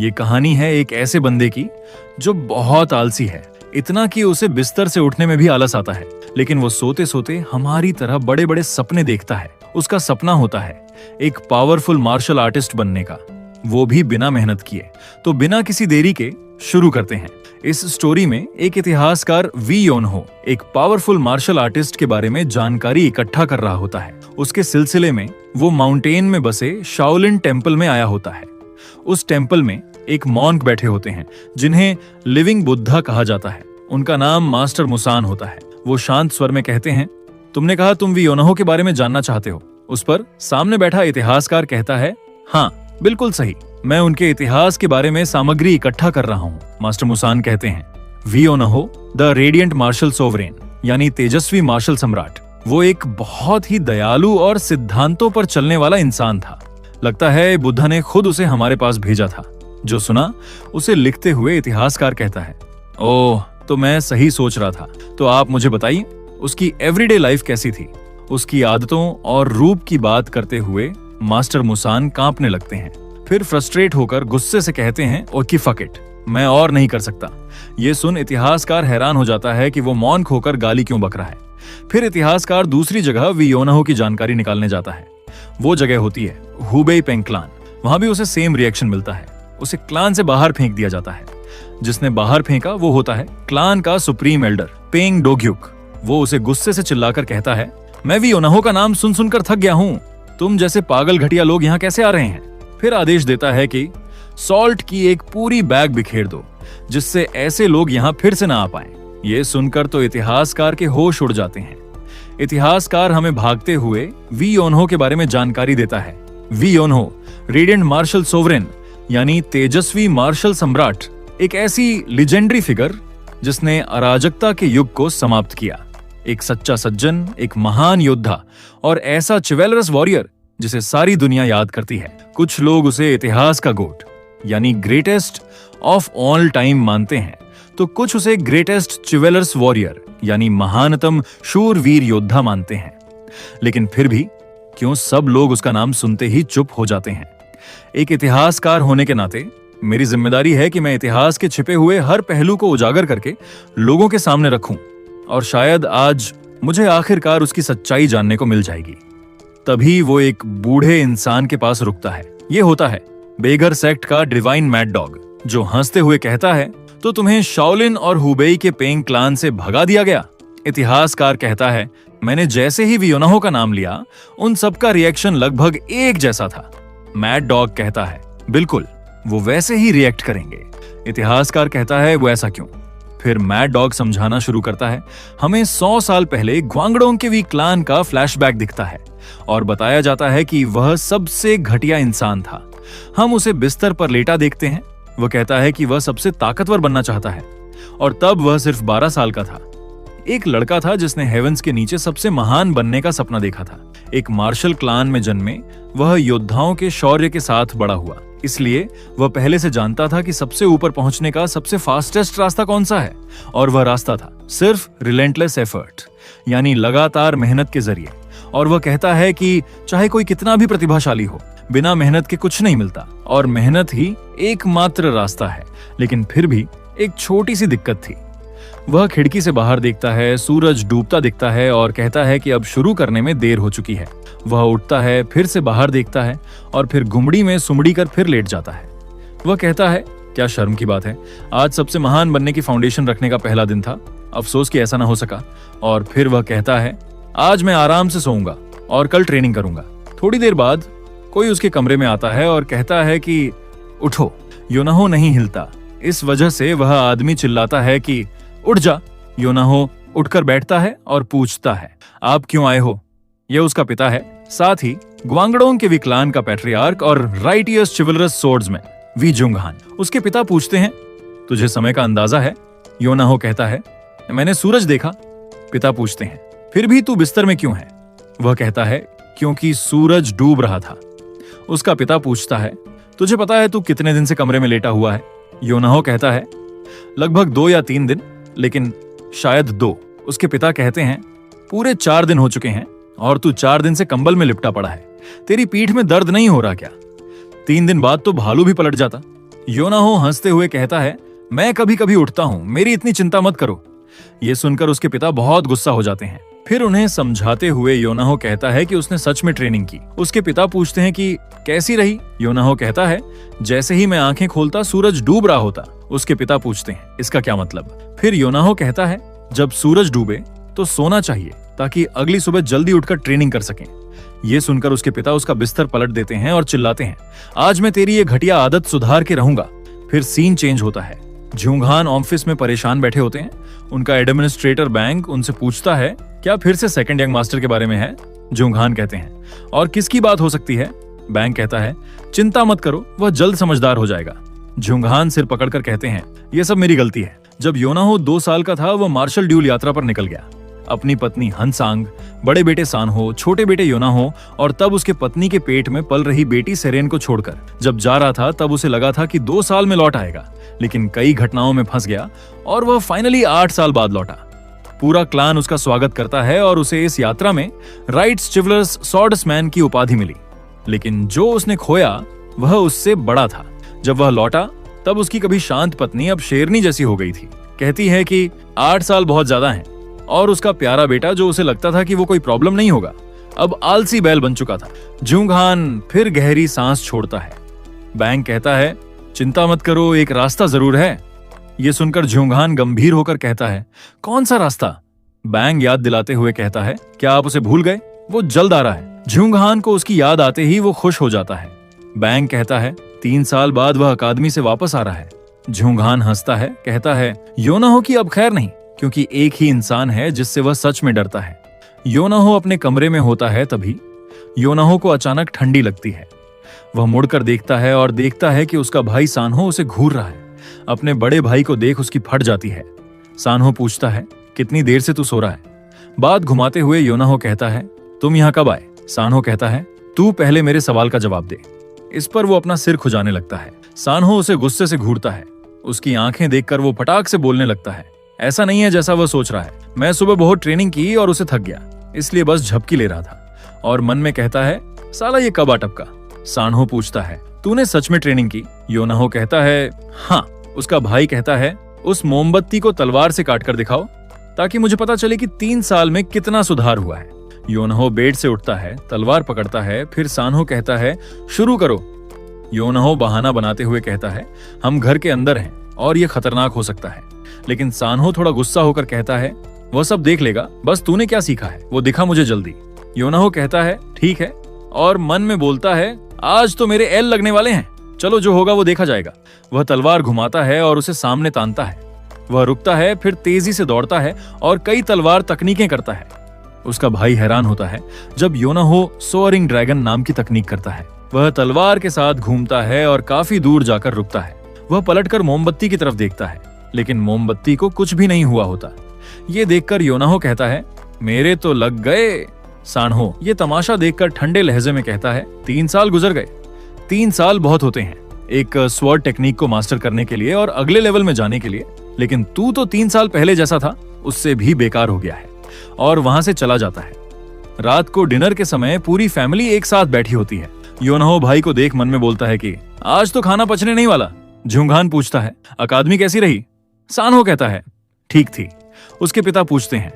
ये कहानी है एक ऐसे बंदे की जो बहुत आलसी है, इतना कि उसे बिस्तर से उठने में भी आलस आता है, लेकिन वो सोते सोते हमारी तरह बड़े बड़े सपने देखता है। उसका सपना होता है एक पावरफुल मार्शल आर्टिस्ट बनने का, वो भी बिना मेहनत किए। तो बिना किसी देरी के शुरू करते हैं। इस स्टोरी में एक इतिहासकार वी योनहो एक पावरफुल मार्शल आर्टिस्ट के बारे में जानकारी इकट्ठा कर रहा होता है। उसके सिलसिले में वो माउंटेन में बसे शाओलिन टेम्पल में आया होता है। उस टेम्पल में एक मॉन्क बैठे होते हैं जिन्हें लिविंग बुद्धा कहा जाता है। उनका नाम मास्टर मुसान होता है। वो शांत स्वर में कहते हैं, तुमने कहा तुम वी योनहो के बारे में जानना चाहते हो। उस पर सामने बैठा इतिहासकार कहता है, हाँ बिल्कुल सही, मैं उनके इतिहास के बारे में सामग्री इकट्ठा कर रहा हूँ। मास्टर मुसान कहते हैं, वी योनहो द रेडिएंट मार्शल सोवरेन यानी तेजस्वी मार्शल सम्राट, वो एक बहुत ही दयालु और सिद्धांतों पर चलने वाला इंसान था। लगता है बुद्धा ने खुद उसे हमारे पास भेजा था। जो सुना उसे लिखते हुए इतिहासकार कहता है, ओह तो मैं सही सोच रहा था। तो आप मुझे बताइए उसकी एवरीडे लाइफ कैसी थी। उसकी आदतों और रूप की बात करते हुए मास्टर मुसान कांपने लगते हैं। फिर फ्रस्ट्रेट होकर गुस्से से कहते हैं, ओके फक इट, मैं और नहीं कर सकता। ये सुन इतिहासकार हैरान हो जाता है कि वो मौन खोकर गाली क्यों बक रहा है। फिर इतिहासकार दूसरी जगह वी योनहो की जानकारी निकालने जाता है। वो जगह होती है हुबेई पेंग क्लान। वहां भी उसे सेम रिएक्शन मिलता है। उसे क्लान से बाहर फेंक दिया जाता है। जिसने बाहर फेंका वो होता है क्लान का सुप्रीम एल्डर पेंग डोग्युक। वो उसे गुस्से से चिल्लाकर कहता है, मैं वी योनहो का नाम सुन सुनकर थक गया हूँ, तुम जैसे पागल घटिया लोग यहाँ कैसे आ रहे हैं। फिर आदेश देता है कि सॉल्ट की एक पूरी बैग बिखेर दो, जिससे ऐसे लोग यहाँ फिर से ना आ पाएं। ये सुनकर तो इतिहासकार के होश उड़ जाते हैं। इतिहासकार हमें भागते हुए वी योनहो के बारे में जानकारी देता है। वी योनहो रेडिएंट मार्शल सोवरेन यानी तेजस्वी मार्शल सम्राट, एक ऐसी लीजेंडरी फिगर जिसने अराजकता के युग को समाप्त किया। एक सच्चा सज्जन, एक महान योद्धा और ऐसा चिवेलरस वॉरियर जिसे सारी दुनिया याद करती है। कुछ लोग उसे इतिहास का गोट यानी ग्रेटेस्ट ऑफ ऑल टाइम मानते हैं, तो कुछ उसे ग्रेटेस्ट चिवेलरस वॉरियर यानी महानतम शूरवीर योद्धा मानते हैं। लेकिन फिर भी क्यों सब लोग उसका नाम सुनते ही चुप हो जाते हैं। एक इतिहासकार होने के नाते मेरी जिम्मेदारी है कि मैं इतिहास के छिपे हुए हर पहलू को उजागर करके लोगों के सामने रखूं, और शायद आज मुझे आखिरकार उसकी सच्चाई जानने को मिल जाएगी। तभी वो एक बूढ़े इंसान के पास रुकता है। ये होता है बेगर सेक्ट का डिवाइन मैड डॉग, जो हंसते हुए कहता है, तो तुम्हें शाओलिन और हुबेई के पेंग क्लान से भगा दिया गया। इतिहासकार कहता है, मैंने जैसे ही वी योनहो का नाम लिया उन सबका रिएक्शन लगभग एक जैसा था। मैड डॉग कहता है, बिल्कुल वो वैसे ही रिएक्ट करेंगे। इतिहासकार कहता है, वो ऐसा क्यों? फिर मैड डॉग समझाना शुरू करता है। हमें 100 साल पहले ग्वांगडोंग के वी क्लान का फ्लैशबैक दिखता है और बताया जाता है कि वह सबसे घटिया इंसान था। हम उसे बिस्तर पर लेटा देखते हैं। वह कहता है कि वह सबसे ताकतवर बनना चाहता है, और तब वह सिर्फ 12 साल का था। एक लड़का था जिसने हेवेंस के नीचे सबसे महान बनने का सपना देखा था। एक मार्शल क्लान में जन्मे वह योद्धाओं के शौर्य के साथ बड़ा हुआ, इसलिए वह पहले से जानता था कि सबसे ऊपर पहुंचने का सबसे फास्टेस्ट रास्ता कौन सा है, और वह रास्ता था सिर्फ रिलेंटलेस एफर्ट यानी लगातार मेहनत के जरिए। और वह कहता है कि चाहे कोई कितना भी प्रतिभाशाली हो, बिना मेहनत के कुछ नहीं मिलता, और मेहनत ही एकमात्र रास्ता है। लेकिन फिर भी एक छोटी सी दिक्कत थी। वह खिड़की से बाहर देखता है, सूरज डूबता दिखता है और कहता है कि अब शुरू करने में देर हो चुकी है। वह उठता है, फिर से बाहर देखता है और फिर घुमड़ी में सुमड़ी कर फिर लेट जाता है। वह कहता है, क्या शर्म की बात है, आज सबसे महान बनने की फाउंडेशन रखने का पहला दिन था, अफसोस कि ऐसा ना हो सका। और फिर वह कहता है, आज मैं आराम से सोऊंगा और कल ट्रेनिंग करूंगा। थोड़ी देर बाद कोई उसके कमरे में आता है और कहता है कि उठो। योनहो नहीं हिलता। इस वजह से वह आदमी चिल्लाता है कि उठ जा। योनहो उठकर बैठता है और पूछता है, आप क्यों आए हो? यह उसका पिता है, साथ ही ग्वांगडोंग के वी क्लान का पैट्रियार्क और राइटियस चिवलरस सोर्ड्समैन वी जुंगहान। उसके पिता पूछते हैं, तुझे समय का अंदाजा है? योनहो कहता है, मैंने सूरज देखा। पिता पूछते हैं, फिर भी तू बिस्तर में क्यों है? वह कहता है, क्योंकि सूरज डूब रहा था। उसका पिता पूछता है, तुझे पता है तू कितने दिन से कमरे में लेटा हुआ है? योनहो कहता है, लगभग 2 या 3 दिन, लेकिन शायद 2। उसके पिता कहते हैं, पूरे 4 दिन हो चुके हैं और तू 4 दिन से कंबल में लिपटा पड़ा है। तेरी पीठ में दर्द नहीं हो रहा क्या? 3 दिन बाद तो भालू भी पलट जाता। योनाहो हंसते हुए कहता है, मैं कभी कभी उठता हूँ, मेरी इतनी चिंता मत करो। ये सुनकर उसके पिता बहुत गुस्सा हो जाते हैं। फिर उन्हें समझाते हुए योनाहो कहता है कि उसने सच में ट्रेनिंग की। उसके पिता पूछते हैं कि कैसी रही। योनाहो कहता है, जैसे ही मैं आंखें खोलता सूरज डूब रहा होता। उसके पिता पूछते हैं, इसका क्या मतलब। फिर योनाहो कहता है, जब सूरज डूबे तो सोना चाहिए ताकि अगली सुबह जल्दी उठकर ट्रेनिंग कर सकें। ये सुनकर उसके पिता उसका बिस्तर पलट देते हैं और चिल्लाते हैं, आज मैं तेरी ये घटिया आदत सुधार के रहूंगा। फिर सीन चेंज होता है। झुंघान ऑफिस में परेशान बैठे होते हैं। उनका एडमिनिस्ट्रेटर बैंक उनसे पूछता है, क्या फिर से सेकंड यंग मास्टर के बारे में है। झुंघान कहते हैं, और किसकी बात हो सकती है। बैंक कहता है, चिंता मत करो, वह जल्द समझदार हो जाएगा। झुंघान सिर पकड़कर कहते हैं, यह सब मेरी गलती है। जब योनाहो 2 साल का था, वह मार्शल ड्यूल यात्रा पर निकल गया। अपनी पत्नी हंसांग, बड़े बेटे सानहो, छोटे बेटे योनाहो और तब उसके पत्नी के पेट में पल रही बेटी सेरेन को छोड़कर जब जा रहा था, तब उसे लगा था कि 2 साल में लौट आएगा, लेकिन कई घटनाओं में फंस गया और वह फाइनली 8 साल बाद लौटा। पूरा क्लान उसका स्वागत करता है और उसे इस यात्रा में राइट्स चिवलर्स सॉर्ड्समैन की उपाधि मिली। लेकिन जो उसने खोया वह उससे बड़ा था। जब वह लौटा तब उसकी कभी शांत पत्नी अब शेरनी जैसी हो गई थी। कहती है कि 8 साल बहुत ज्यादा हैं। और उसका प्यारा बेटा, जो उसे लगता था कि वो कोई प्रॉब्लम नहीं होगा, अब आलसी बैल बन चुका था। झुंघान फिर गहरी सांस छोड़ता है। बैंक कहता है, चिंता मत करो, एक रास्ता जरूर है। ये सुनकर झुंघान गंभीर होकर कहता है, कौन सा रास्ता। बैंक याद दिलाते हुए कहता है, क्या आप उसे भूल गए, वो जल्द आ रहा है। झुंघान को उसकी याद आते ही वो खुश हो जाता है। बैंक कहता है, 3 साल बाद वह अकादमी से वापस आ रहा है। झुंघान हंसता है, कहता है, योनाहो की अब खैर नहीं, क्योंकि एक ही इंसान है जिससे वह सच में डरता है। योनाहो अपने कमरे में होता है, तभी योनाहो को अचानक ठंडी लगती है। वह मुड़कर देखता है और देखता है कि उसका भाई सानहो उसे घूर रहा है। अपने बड़े भाई को देख उसकी फट जाती है। सानहो पूछता है, कितनी देर से तू सो रहा है। बात घुमाते हुए योनाहो कहता है, तुम यहाँ कब आए। सानहो कहता है, तू पहले मेरे सवाल का जवाब दे। इस पर वो अपना सिर खुजाने लगता है। सानहो उसे गुस्से से घूरता है। उसकी आंखें देखकर वो फटाक से बोलने लगता है, ऐसा नहीं है जैसा वह सोच रहा है। मैं सुबह बहुत ट्रेनिंग की और उसे थक गया, इसलिए बस झपकी ले रहा था। और मन में कहता है, साला ये कब आ टपका। सानहो पूछता है, तूने सच में ट्रेनिंग की। योनाहो कहता है, हाँ। उसका भाई कहता है, उस मोमबत्ती को तलवार से काट कर दिखाओ ताकि मुझे पता चले कि 3 साल में कितना सुधार हुआ है। योनाहो बेड से उठता है, तलवार पकड़ता है। फिर सानहो कहता है, शुरू करो। योनाहो बहाना बनाते हुए कहता है, हम घर के अंदर हैं और ये खतरनाक हो सकता है। लेकिन सानहो थोड़ा गुस्सा होकर कहता है, वह सब देख लेगा, बस तूने क्या सीखा है वो दिखा मुझे जल्दी। योनाहो कहता है, ठीक है, और मन में बोलता है, आज तो मेरे एल लगने वाले हैं, चलो जो होगा वो देखा जाएगा। वह तलवार घुमाता है और उसे सामने तानता है। वह रुकता है, फिर तेजी से दौड़ता है और कई तलवार तकनीकें करता है। उसका भाई हैरान होता है जब योनाहो सोअरिंग ड्रैगन नाम की तकनीक करता है। वह तलवार के साथ घूमता है और काफी दूर जाकर रुकता है। वह पलटकर मोमबत्ती की तरफ देखता है, लेकिन मोमबत्ती को कुछ भी नहीं हुआ होता। ये देखकर योनाहो कहता है, मेरे तो लग गए। सानहो ये तमाशा देखकर ठंडे लहजे में कहता है, 3 साल गुजर गए। 3 साल बहुत होते हैं एक स्वॉर्ड टेक्निक को मास्टर करने के लिए और अगले लेवल में जाने के लिए, लेकिन तू तो 3 साल पहले जैसा था उससे भी बेकार हो गया है। और वहां से चला जाता है। रात को डिनर के समय पूरी फैमिली एक साथ बैठी होती है। योनाहो भाई को देख मन में बोलता है कि आज तो खाना पचने नहीं वाला। झुंघान पूछता है, अकादमी कैसी रही। सानहो कहता है, ठीक थी। उसके पिता पूछते हैं,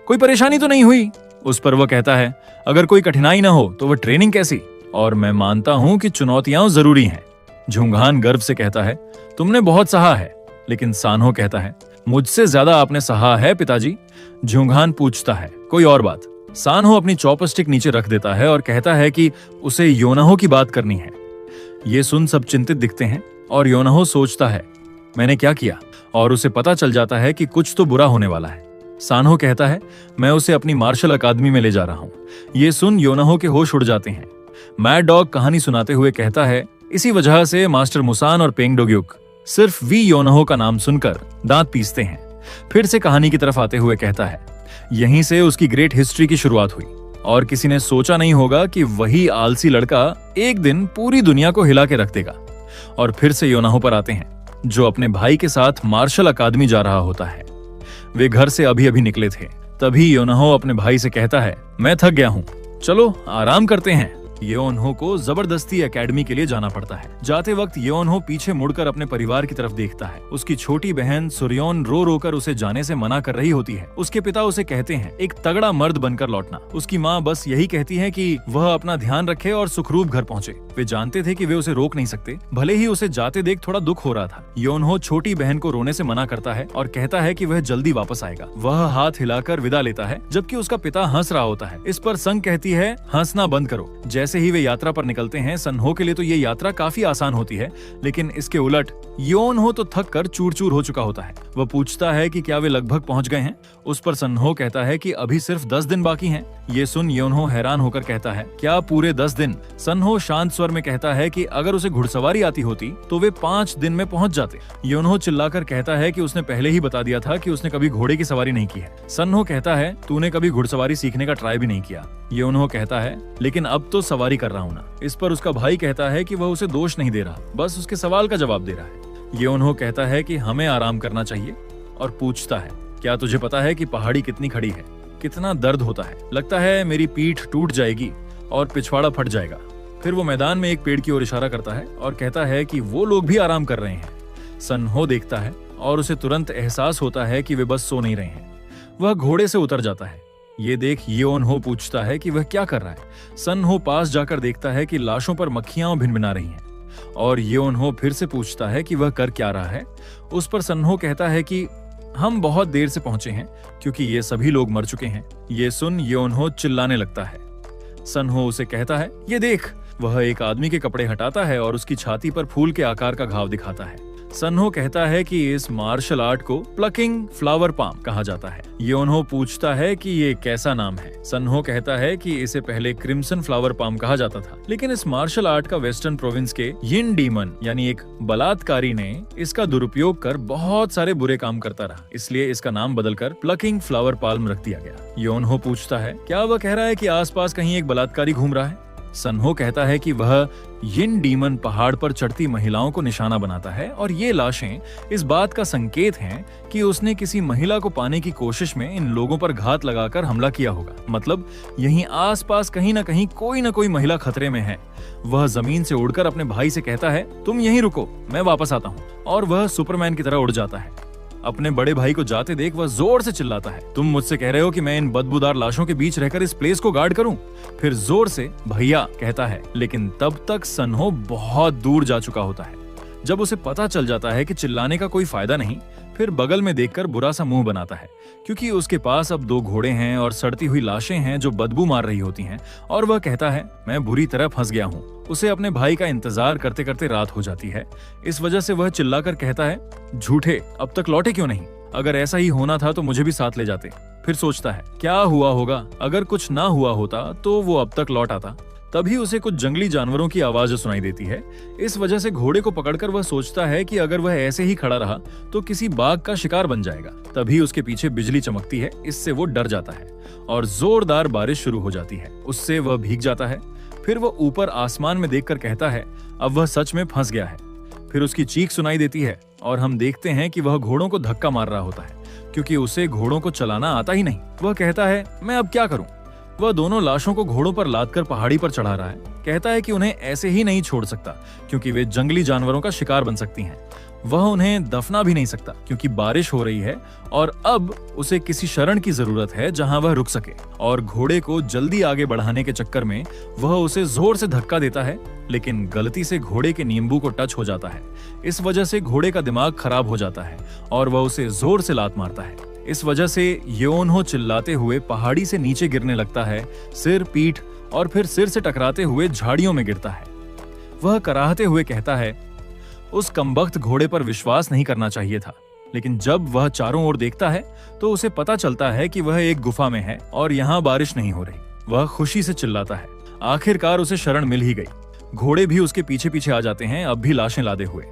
कोई परेशानी तो नहीं हुई। उस पर वह कहता है, अगर कोई कठिनाई ना हो तो वह ट्रेनिंग कैसी। और मैं मानता हूं कि चुनौतियां जरूरी हैं। झुंघान गर्व से कहता है, तुमने बहुत सहा है। लेकिन सानहो कहता है, मुझसे ज्यादा आपने सहा है पिताजी। झुंघान पूछता है, कोई और बात। सानहो अपनी चॉपस्टिक नीचे रख देता है और कहता है कि उसे योनाहो की बात करनी है। ये सुन सब चिंतित दिखते हैं और योनाहो सोचता है, मैंने क्या किया। और उसे पता चल जाता है कि कुछ तो बुरा होने वाला है। सानहो कहता है, मैं उसे अपनी मार्शल अकादमी में ले जा रहा हूँ। ये सुन योनाहो के होश उड़ जाते हैं। मैड डॉग कहानी सुनाते हुए कहता है, इसी वजह से मास्टर मुसान और पेंग डोग्युक सिर्फ वी योनाहो का नाम सुनकर दांत पीसते हैं। फिर से कहानी की तरफ आते हुए कहता है, यहीं से उसकी ग्रेट हिस्ट्री की शुरुआत हुई और किसी ने सोचा नहीं होगा कि वही आलसी लड़का एक दिन पूरी दुनिया को हिला के रख देगा। और फिर से योनाहो पर आते हैं, जो अपने भाई के साथ मार्शल अकादमी जा रहा होता है। वे घर से अभी अभी निकले थे। तभी योनाहो अपने भाई से कहता है, मैं थक गया हूँ, चलो आराम करते हैं। येओन्हो को जबरदस्ती एकेडमी के लिए जाना पड़ता है। जाते वक्त येओन्हो पीछे मुड़कर अपने परिवार की तरफ देखता है। उसकी छोटी बहन सुर्योन रो रो कर उसे जाने से मना कर रही होती है। उसके पिता उसे कहते हैं एक तगड़ा मर्द बनकर लौटना। उसकी माँ बस यही कहती है कि वह अपना ध्यान रखे और सुखरूप घर पहुँचे। वे जानते थे कि वे उसे रोक नहीं सकते, भले ही उसे जाते देख थोड़ा दुख हो रहा था। येओन्हो छोटी बहन को रोने से मना करता है और कहता है कि वह जल्दी वापस आएगा। वह हाथ हिलाकर विदा लेता है, जबकि उसका पिता हंस रहा होता है। इस पर संग कहती है हंसना बंद करो। जैसे ही वे यात्रा पर निकलते हैं, सन्हो के लिए तो ये यात्रा काफी आसान होती है, लेकिन इसके उलट येओन्हो तो थक कर चूर चूर हो चुका होता है। वह पूछता है कि क्या वे लगभग पहुंच गए हैं। उस पर सन्हो कहता है कि अभी सिर्फ 10 दिन बाकी हैं। ये सुन येओन्हो हैरान होकर कहता है क्या पूरे 10 दिन? सन्हो शांत स्वर में कहता है कि अगर उसे घुड़सवारी आती होती तो वे 5 दिन में पहुंच जाते। येओन्हो चिल्लाकर कहता है कि उसने पहले ही बता दिया था कि उसने कभी घोड़े की सवारी नहीं की है। सन्हो कहता है तूने कभी घुड़सवारी सीखने का ट्राई भी नहीं किया। येओन्हो कहता है लेकिन अब तो सवारी कर रहा हूँ ना। इस पर उसका भाई कहता है कि वह उसे दोष नहीं दे रहा, बस उसके सवाल का जवाब दे रहा है। येओन्हो कहता है कि हमें आराम करना चाहिए और पूछता है क्या तुझे पता है कि पहाड़ी कितनी खड़ी है, कितना दर्द होता है, लगता है मेरी पीठ टूट जाएगी और पिछवाड़ा फट जाएगा। फिर वो मैदान में एक पेड़ की ओर इशारा करता है और कहता है कि वो लोग भी आराम कर रहे हैं। सन्हो देखता है और उसे तुरंत एहसास होता है कि वे बस सो नहीं रहे हैं। वह घोड़े से उतर जाता है। ये देख येओन्हो पूछता है कि वह क्या कर रहा है। सन्हो पास जाकर देखता है कि लाशों पर मक्खियां भिनभिना रही हैं और येओन्हो फिर से पूछता है कि वह कर क्या रहा है। उस पर सन्हो कहता है कि हम बहुत देर से पहुंचे हैं क्योंकि ये सभी लोग मर चुके हैं। ये सुन येओन्हो चिल्लाने लगता है। सन्हो उसे कहता है ये देख। वह एक आदमी के कपड़े हटाता है और उसकी छाती पर फूल के आकार का घाव दिखाता है। सन्हो कहता है कि इस मार्शल आर्ट को प्लकिंग फ्लावर पाम कहा जाता है। येओन्हो पूछता है कि ये कैसा नाम है। सन्हो कहता है कि इसे पहले क्रिम्सन फ्लावर पाम कहा जाता था, लेकिन इस मार्शल आर्ट का वेस्टर्न प्रोविंस के यिन डीमन यानी एक बलात्कारी ने इसका दुरुपयोग कर बहुत सारे बुरे काम करता रहा, इसलिए इसका नाम बदलकर प्लकिंग फ्लावर पाल्म रख दिया गया। येओन्हो पूछता है क्या वह कह रहा है कि आसपास कहीं एक बलात्कारी घूम रहा है। सन्हो कहता है कि वह यिन डीमन पहाड़ पर चढ़ती महिलाओं को निशाना बनाता है और ये लाशें इस बात का संकेत हैं कि उसने किसी महिला को पाने की कोशिश में इन लोगों पर घात लगाकर हमला किया होगा। मतलब यहीं आसपास कहीं ना कोई महिला खतरे में है। वह जमीन से उड़कर अपने भाई से कहता है तुम यहीं रुको, मैं वापस आता हूँ, और वह सुपरमैन की तरह उड़ जाता है। अपने बड़े भाई को जाते देख वह जोर से चिल्लाता है तुम मुझसे कह रहे हो कि मैं इन बदबूदार लाशों के बीच रहकर इस प्लेस को गार्ड करूं? फिर जोर से भैया कहता है, लेकिन तब तक सन्हो बहुत दूर जा चुका होता है। जब उसे पता चल जाता है कि चिल्लाने का कोई फायदा नहीं, फिर बगल में देखकर बुरा सा मुंह बनाता है क्योंकि उसके पास अब 2 घोड़े हैं और सड़ती हुई लाशें हैं जो बदबू मार रही होती हैं, और वह कहता है मैं बुरी तरह फंस गया हूँ। उसे अपने भाई का इंतजार करते करते रात हो जाती है। इस वजह से वह चिल्लाकर कहता है झूठे, अब तक लौटे क्यों नहीं? अगर ऐसा ही होना था तो मुझे भी साथ ले जाते। फिर सोचता है क्या हुआ होगा अगर कुछ ना हुआ होता तो वो अब तक लौट आता। तभी उसे कुछ जंगली जानवरों की आवाज सुनाई देती है। इस वजह से घोड़े को पकड़कर वह सोचता है कि अगर वह ऐसे ही खड़ा रहा तो किसी बाघ का शिकार बन जाएगा। तभी उसके पीछे बिजली चमकती है, इससे वो डर जाता है और जोरदार बारिश शुरू हो जाती है। उससे वह भीग जाता है। फिर वह ऊपर आसमान में देखकर कहता है अब वह सच में फंस गया है। फिर उसकी चीख सुनाई देती है और हम देखते हैं कि वह घोड़ों को धक्का मार रहा होता है क्योंकि उसे घोड़ों को चलाना आता ही नहीं। वह कहता है मैं अब क्या करूं? वह दोनों लाशों को घोड़ों पर लादकर पहाड़ी पर चढ़ा रहा है। कहता है कि उन्हें ऐसे ही नहीं छोड़ सकता क्योंकि वे जंगली जानवरों का शिकार बन सकती हैं। वह उन्हें दफना भी नहीं सकता क्योंकि बारिश हो रही है और अब उसे किसी शरण की जरूरत है जहां वह रुक सके। और घोड़े को जल्दी आगे बढ़ाने के चक्कर में वह उसे जोर से धक्का देता है, लेकिन गलती से घोड़े के नींबू को टच हो जाता है। इस वजह से घोड़े का दिमाग खराब हो जाता है और वह उसे जोर से लात मारता है। इस वजह से येओन्हो चिल्लाते हुए पहाड़ी से नीचे गिरने लगता है, सिर, पीठ और फिर सिर से टकराते हुए झाड़ियों में गिरता है। वह कराहते हुए कहता है उस कमबख्त घोड़े पर विश्वास नहीं करना चाहिए था। लेकिन जब वह चारों ओर देखता है तो उसे पता चलता है कि वह एक गुफा में है और यहाँ बारिश नहीं हो रही। वह खुशी से चिल्लाता है। आखिरकार उसे शरण मिल ही गई। घोड़े भी उसके पीछे पीछे आ जाते हैं, अब भी लाशें लादे हुए।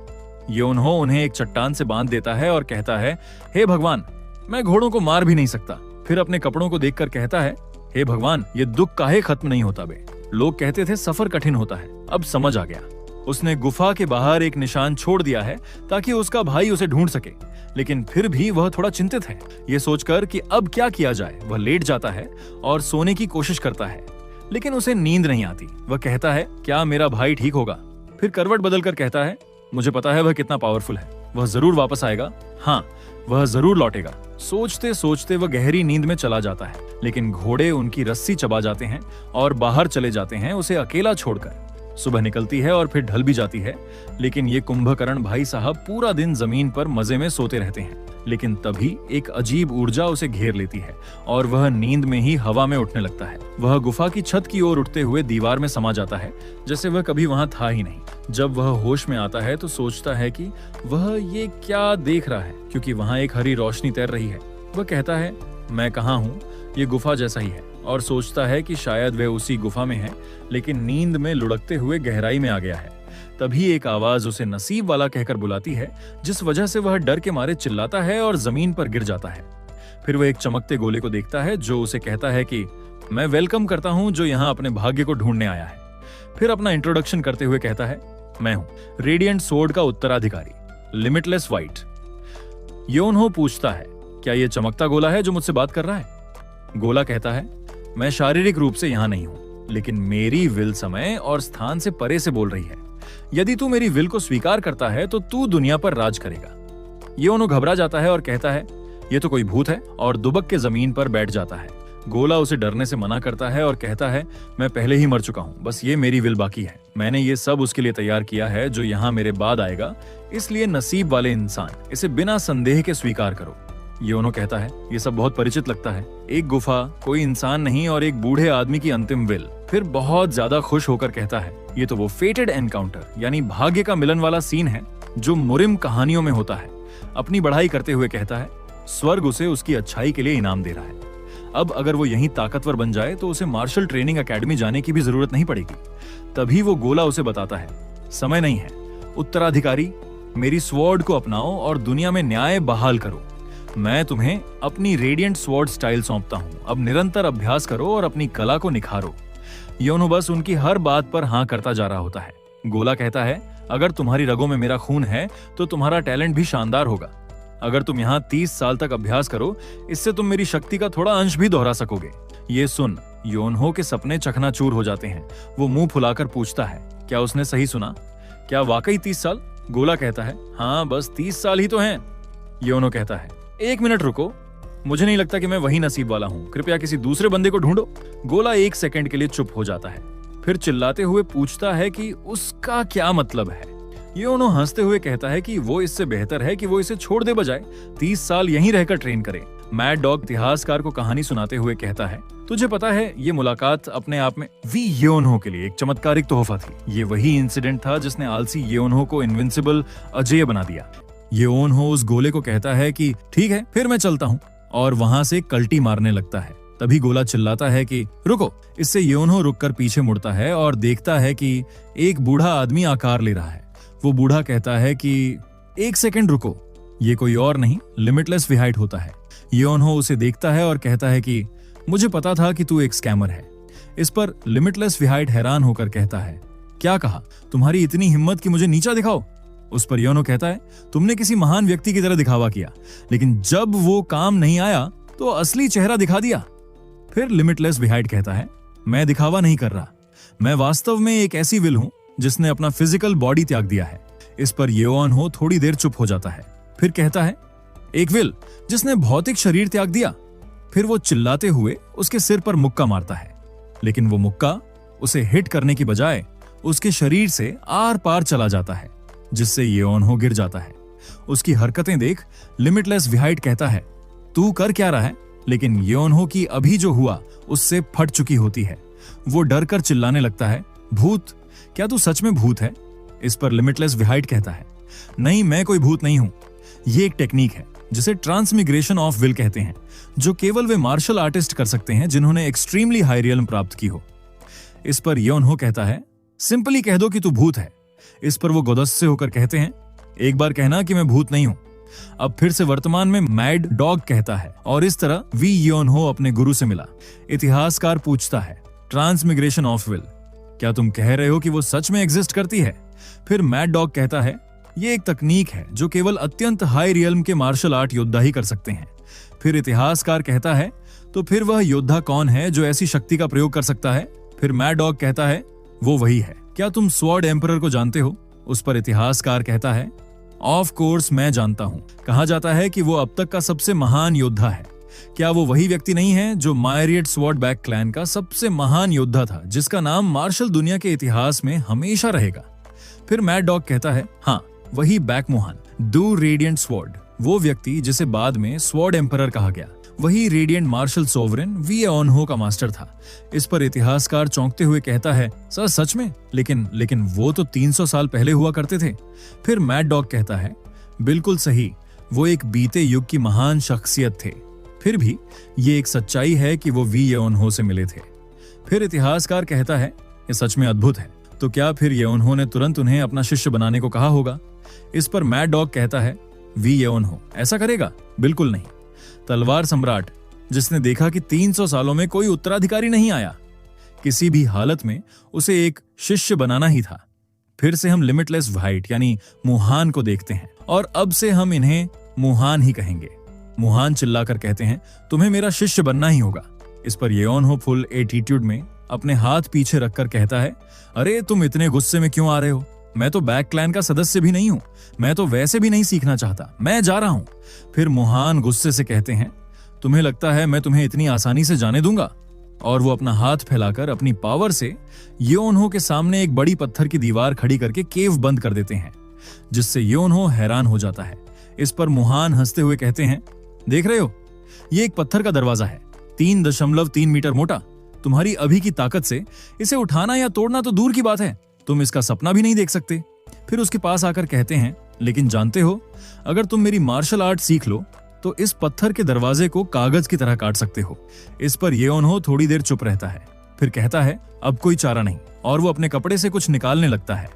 येओन्हो उन्हें एक चट्टान से बांध देता है और कहता है हे भगवान, मैं घोड़ों को मार भी नहीं सकता। फिर अपने कपड़ों को देखकर कहता है हे भगवान, ये दुख काहे खत्म नहीं होता बे? लोग कहते थे सफर कठिन होता है, अब समझ आ गया। उसने गुफा के बाहर एक निशान छोड़ दिया है ताकि उसका भाई उसे ढूंढ सके, लेकिन फिर भी वह थोड़ा चिंतित है। ये सोचकर कि अब क्या किया जाए, वह लेट जाता है और सोने की कोशिश करता है। लेकिन उसे नींद नहीं आती। वह कहता है, क्या मेरा भाई ठीक होगा? फिर करवट बदलकर कहता है, मुझे पता है वह कितना पावरफुल है, वह जरूर वापस आएगा, हाँ वह जरूर लौटेगा। सोचते सोचते वह गहरी नींद में चला जाता है, लेकिन घोड़े उनकी रस्सी चबा जाते हैं और बाहर चले जाते हैं उसे अकेला छोड़कर। सुबह निकलती है और फिर ढल भी जाती है, लेकिन ये कुंभकर्ण भाई साहब पूरा दिन जमीन पर मजे में सोते रहते हैं। लेकिन तभी एक अजीब ऊर्जा उसे घेर लेती है और वह नींद में ही हवा में उठने लगता है। वह गुफा की छत की ओर उठते हुए दीवार में समा जाता है, जैसे वह कभी वहां था ही नहीं। जब वह होश में आता है तो सोचता है कि वह ये क्या देख रहा है, क्योंकि वहां एक हरी रोशनी तैर रही है। वह कहता है, मैं कहाँ हूँ? ये गुफा जैसा ही है, और सोचता है कि शायद वह उसी गुफा में है, लेकिन नींद में लुढ़कते हुए गहराई में आ गया है। तभी एक आवाज उसे नसीब वाला कहकर बुलाती है, जिस वजह से वह डर के मारे चिल्लाता है और जमीन पर गिर जाता है। फिर वह एक चमकते गोले को देखता है जो उसे कहता है कि मैं वेलकम करता हूं जो यहाँ अपने भाग्य को ढूंढने आया है। फिर अपना इंट्रोडक्शन करते हुए कहता है, मैं हूं रेडिएंट स्वॉर्ड का उत्तराधिकारी लिमिटलेस व्हाइट। योनहो पूछता है, क्या ये चमकता गोला है जो मुझसे बात कर रहा है? गोला कहता है, मैं शारीरिक रूप से यहाँ नहीं हूं, लेकिन मेरी विल समय और स्थान से परे से बोल रही है। यदि तू मेरी विल को स्वीकार करता है तो तू दुनिया पर राज करेगा। योनो घबरा जाता है और कहता है, ये तो कोई भूत है, और दुबक के जमीन पर बैठ जाता है। गोला उसे डरने से मना करता है और कहता है, मैं पहले ही मर चुका हूँ, बस ये मेरी विल बाकी है। मैंने ये सब उसके लिए तैयार किया है जो यहाँ मेरे बाद आएगा, इसलिए नसीब वाले इंसान इसे बिना संदेह के स्वीकार करो। योनो कहता है, ये सब बहुत परिचित लगता है, एक गुफा, कोई इंसान नहीं और एक बूढ़े आदमी की अंतिम विल। फिर बहुत ज्यादा खुश होकर कहता है, ये तो वो फेटेड एनकाउंटर यानी भाग्य का मिलन वाला सीन है जो मुरिम कहानियों में होता है। अपनी बढ़ाई करते हुए कहता है, स्वर्ग उसे उसकी अच्छाई के लिए इनाम दे रहा है। अब अगर वो यहीं ताकतवर बन जाए तो उसे मार्शल ट्रेनिंग एकेडमी जाने की भी जरूरत नहीं पड़ेगी। तभी वो गोला उसे बताता है, समय नहीं है उत्तराधिकारी, मेरी स्वॉर्ड को अपनाओ और दुनिया में न्याय बहाल करो। मैं तुम्हें अपनी रेडिएंट स्वॉर्ड स्टाइल सौंपता हूँ, अब निरंतर अभ्यास करो और अपनी कला को निखारो। योनो बस उनकी हर बात पर हाँ करता जा रहा होता है। गोला कहता है, अगर तुम्हारी रगों में मेरा खून है तो तुम्हारा टैलेंट भी शानदार होगा। अगर तुम यहाँ 30 साल तक अभ्यास करो, इससे तुम मेरी शक्ति का थोड़ा अंश भी दोहरा सकोगे। ये सुन योनहो के सपने चकनाचूर हो जाते हैं। वो मुंह फुलाकर पूछता है, क्या उसने सही सुना? क्या वाकई 30 साल? गोला कहता है, हाँ बस 30 साल ही तो हैं। योनो कहता है, एक मिनट रुको, मुझे नहीं लगता कि मैं वही नसीब वाला हूँ, कृपया किसी दूसरे बंदे को ढूंढो। गोला एक सेकंड के लिए चुप हो जाता है, फिर चिल्लाते हुए पूछता है कि उसका क्या मतलब है? योनो हंसते हुए कहता है कि वो इससे बेहतर है कि वो इसे छोड़ दे, बजाय 30 साल यहीं रहकर ट्रेन करे। मैड डॉग इतिहासकार को कहानी सुनाते हुए कहता है, तुझे पता है ये मुलाकात अपने आप में वी योनहो के लिए एक चमत्कारिक तोहफा थी। ये वही इंसिडेंट था जिसने आलसी योनहो को इनविंसिबल अजेय बना दिया। योनहो उस गोले को कहता है कि ठीक है फिर मैं चलता हूँ, और वहां से कल्टी मारने लगता है। तभी गोला चिल्लाता है कि रुको। इससे योनहो रुककर पीछे मुड़ता है और देखता है कि एक बूढ़ा आदमी आकार ले रहा है। वो बूढ़ा कहता है कि एक सेकंड रुको, ये कोई और नहीं लिमिटलेस विहाइट होता है। योनहो उसे देखता है और कहता है कि मुझे पता था कि तू एक स्कैमर है। इस पर लिमिटलेस विहाइट हैरान होकर कहता है, क्या कहा? तुम्हारी इतनी हिम्मत कि मुझे नीचा दिखाओ? उस पर योनो कहता है, तुमने किसी महान व्यक्ति की तरह दिखावा किया, लेकिन जब वो काम नहीं आया तो असली चेहरा दिखा दिया। फिर लिमिटलेस विहाइट कहता है, मैं दिखावा नहीं कर रहा, मैं वास्तव में एक ऐसी विल हूं जिसने अपना फिजिकल बॉडी त्याग दिया है। इस पर योनहो थोड़ी देर चुप हो जाता है, फिर कहता है, एक विल जिसने भौतिक शरीर त्याग दिया। फिर वो चिल्लाते हुए उसके सिर पर मुक्का मारता है, लेकिन वो मुक्का उसे हिट करने की बजाय उसके शरीर से आर पार चला जाता है, जिससे योनहो गिर जाता है। उसकी हरकतें देख लिमिटलेस विहाइट कहता है, तू कर क्या रहा है? लेकिन योनहो की अभी जो हुआ उससे फट चुकी होती है। वो डर कर चिल्लाने लगता है, भूत? क्या तू सच में भूत है? इस पर लिमिटलेस विहाइट कहता है, नहीं मैं कोई भूत नहीं हूं। ये एक टेक्निक है जिसे ट्रांसमिग्रेशन ऑफ विल कहते हैं, जो केवल वे मार्शल आर्टिस्ट कर सकते हैं जिन्होंने एक्सट्रीमली हाई रियल्म प्राप्त की हो। इस पर योनहो कहता है, सिंपली कह दो कि तू भूत है। इस पर वो गुस्से होकर कहते हैं, एक बार कहना कि मैं भूत नहीं हूं। अब फिर से वर्तमान में मैड डॉग कहता है, और इस तरह वी योनहो अपने गुरु से मिला। इतिहासकार पूछता है, ट्रांसमिग्रेशन ऑफ विल, क्या तुम कह रहे हो कि वो सच में एग्जिस्ट करती है? फिर मैड डॉग कहता है, ये एक तकनीक है जो केवल अत्यंत हाई रियल्म के मार्शल आर्ट योद्धा ही कर सकते हैं। फिर इतिहासकार कहता है, तो फिर वह योद्धा कौन है जो ऐसी शक्ति का प्रयोग कर सकता है? फिर मैड डॉग कहता है, वो वही है। क्या तुम स्वॉर्ड एम्परर को जानते हो? उस पर इतिहासकार कहता है, ऑफ कोर्स मैं जानता हूं। कहा जाता है कि वो अब तक का सबसे महान योद्धा है। क्या वो वही व्यक्ति नहीं है जो मायरियट स्वॉर्डबैक क्लैन का सबसे महान योद्धा था, जिसका नाम मार्शल दुनिया के इतिहास में हमेशा रहेगा? फिर मैड डॉग कहता है, हाँ, वही बैकमोहान, डू रेडिएंट स्वॉर्ड, वो व्यक्ति जिसे बाद में स्वॉर्ड एम्परर कहा गया, वही रेडिएंट मार्शल सोवरेन वी एओनहो का मास्टर था। इस पर इतिहासकार चौंकते हुए कहता है, सर सच में? लेकिन वो तो 300 साल पहले हुआ करते थे। फिर मैड डॉग कहता है, बिल्कुल सही, वो एक बीते युग की महान शख्सियत थे। फिर भी ये एक सच्चाई है कि वो वी एओनहो से मिले थे। फिर इतिहासकार कहता है, ये सच में अद्भुत है। तो क्या फिर एओनहो ने तुरंत उन्हें अपना शिष्य बनाने को कहा होगा? इस पर मैड डॉग कहता है, वी एओनहो ऐसा करेगा? बिल्कुल नहीं। तलवार सम्राट, जिसने देखा कि 300 सालों में कोई उत्तराधिकारी नहीं आया, किसी भी हालत में उसे एक शिष्य बनाना ही था। फिर से हम लिमिटलेस वाइट यानी मुहान को देखते हैं, और अब से हम इन्हें मुहान ही कहेंगे। मुहान चिल्लाकर कहते हैं, तुम्हें मेरा शिष्य बनना ही होगा। इस पर एओनहो फुल एटीट्यूड में अपने हाथ पीछे रखकर कहता है, अरे तुम इतने गुस्से में क्यों आ रहे हो? मैं तो बैक क्लैन का सदस्य भी नहीं हूं। मैं तो वैसे भी नहीं सीखना चाहता। मैं जा रहा हूं। फिर मुहान गुस्से से कहते हैं, तुम्हें लगता है मैं तुम्हें इतनी आसानी से जाने दूंगा? और वो अपना हाथ फैलाकर अपनी पावर से एओनहो के सामने एक बड़ी पत्थर की दीवार खड़ी करके केव बंद कर देते हैं, जिससे एओनहो हैरान हो जाता है। इस पर मुहान हंसते हुए कहते हैं, देख रहे हो, ये एक पत्थर का दरवाजा है, 3.3 मीटर मोटा। तुम्हारी अभी की ताकत से इसे उठाना या तोड़ना तो दूर की बात है, तुम इसका सपना भी नहीं देख सकते। फिर उसके पास आकर कहते हैं, लेकिन जानते हो, अगर तुम मेरी मार्शल आर्ट सीख लो तो इस पत्थर के दरवाजे को कागज की तरह काट सकते हो। इस पर एओनहो थोड़ी देर चुप रहता है, फिर कहता है, अब कोई चारा नहीं, और वो अपने कपड़े से कुछ निकालने लगता है।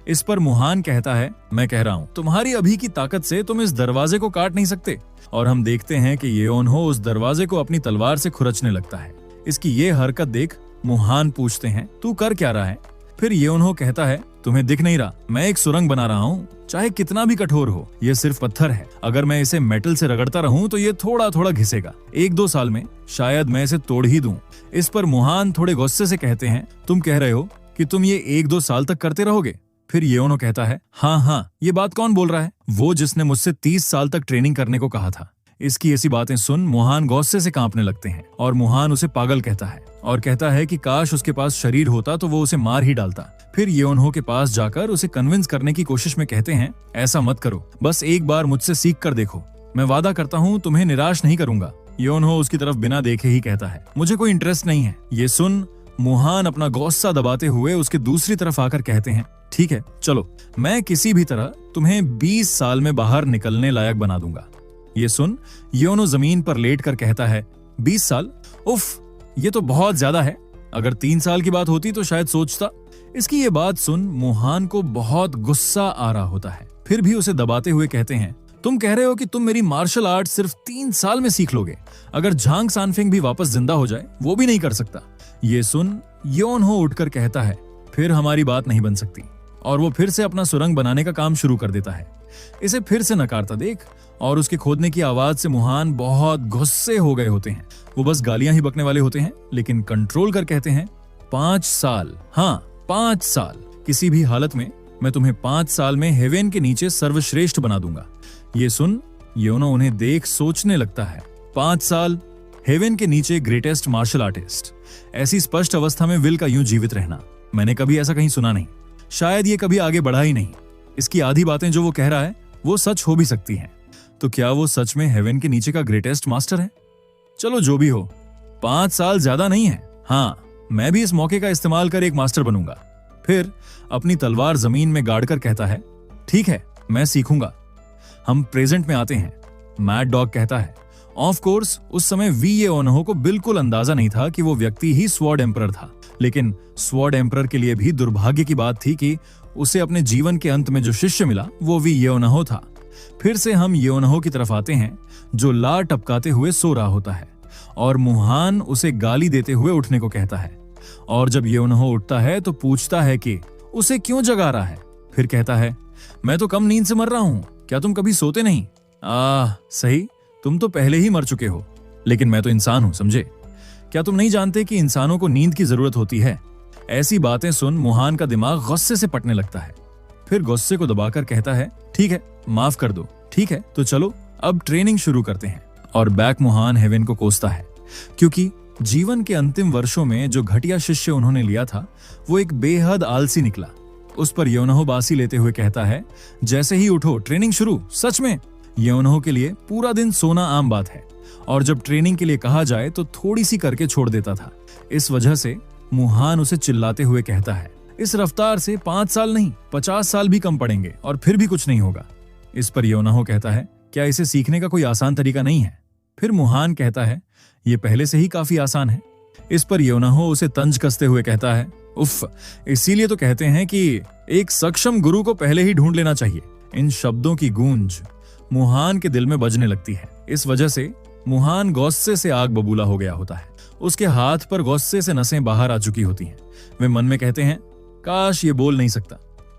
इस पर मुहान कहता है, मैं कह रहा हूं, तुम्हारी अभी की ताकत से तुम इस दरवाजे को काट नहीं सकते। और हम देखते हैं कि एओनहो उस दरवाजे को अपनी तलवार से खुरचने लगता है। इसकी ये हरकत देख मुहान पूछते हैं, तू कर क्या रहा है? फिर एओनहो कहता है, तुम्हें दिख नहीं रहा, मैं एक सुरंग बना रहा हूँ, चाहे कितना भी कठोर हो, ये सिर्फ पत्थर है। अगर मैं इसे मेटल से रगड़ता रहूं तो ये थोड़ा थोड़ा घिसेगा। 1-2 साल में शायद मैं इसे तोड़ ही दूं। इस पर मुहान थोड़े गुस्से से कहते हैं, तुम कह रहे हो कि तुम ये 1-2 साल तक करते रहोगे? फिर एओनहो कहता है, हाँ, ये बात कौन बोल रहा है? वो जिसने मुझसे 30 साल तक ट्रेनिंग करने को कहा था। इसकी ऐसी बातें सुन मुहान गुस्से से कांपने लगते हैं, और मुहान उसे पागल कहता है और कहता है कि काश उसके पास शरीर होता तो वो उसे मार ही डालता। फिर एओनहो के पास जाकर उसे कन्विंस करने की कोशिश में कहते हैं, ऐसा मत करो, बस एक बार मुझसे सीख कर देखो, मैं वादा करता हूँ तुम्हें निराश नहीं करूंगा। एओनहो उसकी तरफ बिना देखे ही कहता है, मुझे कोई इंटरेस्ट नहीं है। ये सुन मुहान अपना गुस्सा दबाते हुए उसके दूसरी तरफ आकर कहते हैं, ठीक है, चलो, मैं किसी भी तरह तुम्हें 20 साल में बाहर निकलने लायक बना दूंगा। ये सुन एओनहो जमीन पर लेट कर कहता है, 20 साल? उफ, ये तो बहुत ज्यादा है। अगर 3 साल की बात होती तो शायद सोचता। इसकी ये बात सुन मुहान को बहुत गुस्सा आ रहा होता है, फिर भी उसे दबाते हुए कहते हैं, तुम कह रहे हो कि तुम मेरी मार्शल आर्ट सिर्फ 3 साल में सीख लोगे? अगर झांग सानफिंग भी वापस जिंदा हो जाए, वो भी नहीं कर सकता। ये सुन एओनहो उठकर कहता है, फिर हमारी बात नहीं बन सकती, और वो फिर से अपना सुरंग बनाने का काम शुरू कर देता है। इसे फिर से नकारता देख और उसके खोदने की आवाज से मुहान बहुत गुस्से हो गए होते हैं। वो बस गालियां ही बकने वाले होते हैं, लेकिन कंट्रोल कर कहते हैं, 5 साल, हाँ 5 साल, किसी भी हालत में मैं तुम्हें 5 साल में हेवेन के नीचे सर्वश्रेष्ठ बना दूंगा। ये सुन एओनहो उन्हें देख सोचने लगता है, 5 साल, हेवेन के नीचे ग्रेटेस्ट मार्शल आर्टिस्ट, ऐसी स्पष्ट अवस्था में विल का यूं जीवित रहना, मैंने कभी ऐसा कहीं सुना नहीं। शायद ये कभी आगे बढ़ा ही नहीं। इसकी आधी बातें जो वो कह रहा है वो सच हो भी सकती हैं। तो क्या वो सच में हेवन के नीचे का ग्रेटेस्ट मास्टर है? चलो जो भी हो, 5 साल ज्यादा नहीं है। हाँ, मैं भी इस मौके का इस्तेमाल कर एक मास्टर बनूंगा। फिर अपनी तलवार जमीन में गाड़कर कहता है, ठीक है, मैं सीखूंगा। हम प्रेजेंट में आते हैं। मैड डॉग कहता है, ऑफ कोर्स उस समय वी एओनहो को बिल्कुल अंदाजा नहीं था कि वो व्यक्ति ही स्वॉर्ड एम्परर था। लेकिन स्वॉर्ड एम्परर के लिए भी दुर्भाग्य की बात थी कि उसे अपने जीवन के अंत में जो शिष्य मिला वो वी एओनहो था। फिर से हम एओनहो की तरफ आते हैं, जो लार टपकाते हुए सो रहा होता है, और मुहान उसे गाली देते हुए उठने को कहता है। और जब एओनहो उठता है तो पूछता है कि उसे क्यों जगा रहा है। फिर कहता है, मैं तो कम नींद से मर रहा हूं, क्या तुम कभी सोते नहीं? सही, तुम तो पहले ही मर चुके हो, लेकिन मैं तो इंसान हूं, समझे? क्या तुम नहीं जानते कि इंसानों को नींद की जरूरत होती है? ऐसी बातें सुन मुहान का दिमाग गुस्से से पटने लगता है। फिर गुस्से को दबाकर कहता है, ठीक है, माफ कर दो, ठीक है, तो चलो अब ट्रेनिंग शुरू करते हैं। और बैक मुहान हेवन को कोसता है, क्योंकि जीवन के अंतिम वर्षों में जो घटिया शिष्य उन्होंने लिया था वो एक बेहद आलसी निकला। उस पर योनहो बासी लेते हुए कहता है, जैसे ही उठो ट्रेनिंग शुरू। सच में योनहो के लिए पूरा दिन सोना आम बात है, और जब ट्रेनिंग के लिए कहा जाए तो थोड़ी सी करके छोड़ देता था। इस वजह से मुहान उसे चिल्लाते हुए कहता है, इस रफ्तार से 5 साल नहीं 50 साल भी कम पड़ेंगे और फिर भी कुछ नहीं होगा। इस पर योनहो कहता है, क्या इसे सीखने का कोई आसान तरीका नहीं है? फिर मुहान कहता है, ये पहले से ही काफी आसान है। इस पर योनहो उसे तंज कसते हुए कहता है, उफ, इसीलिए तो कहते हैं कि एक सक्षम गुरु को पहले ही ढूंढ लेना चाहिए। इन शब्दों की गूंज मुहान के दिल में बजने लगती है। इस वजह से मुहान गुस्से से आग बबूला हो गया होता है। उसके हाथ पर गुस्से से नसें बाहर आ चुकी होती हैं। वे मन में कहते हैं, काश ये बोल नहीं सकता,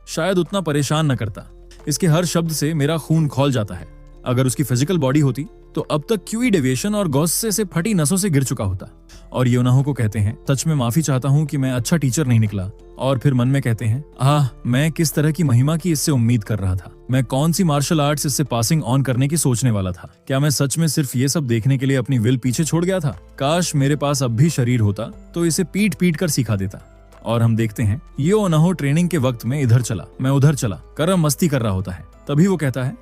शायद उतना परेशान न करता। इसके हर शब्द से मेरा खून खौल जाता है। अगर उसकी फिजिकल बॉडी होती तो अब तक क्यूई डेविएशन और गुस्से से फटी नसों से गिर चुका होता। और योनहो को कहते हैं, सच में माफी चाहता हूं कि मैं अच्छा टीचर नहीं निकला। और फिर मन में कहते हैं, मैं किस तरह की महिमा की इससे उम्मीद कर रहा था। मैं कौन सी मार्शल आर्ट्स इससे पासिंग ऑन करने की सोचने वाला था। क्या मैं सच में सिर्फ ये सब देखने के लिए अपनी विल पीछे छोड़ गया था? काश मेरे पास अब भी शरीर होता तो इसे पीट पीट कर सिखा देता। और हम देखते हैं योनहो ट्रेनिंग के वक्त में इधर चला, मैं उधर चला, करम मस्ती कर रहा होता है। तभी वो कहता है,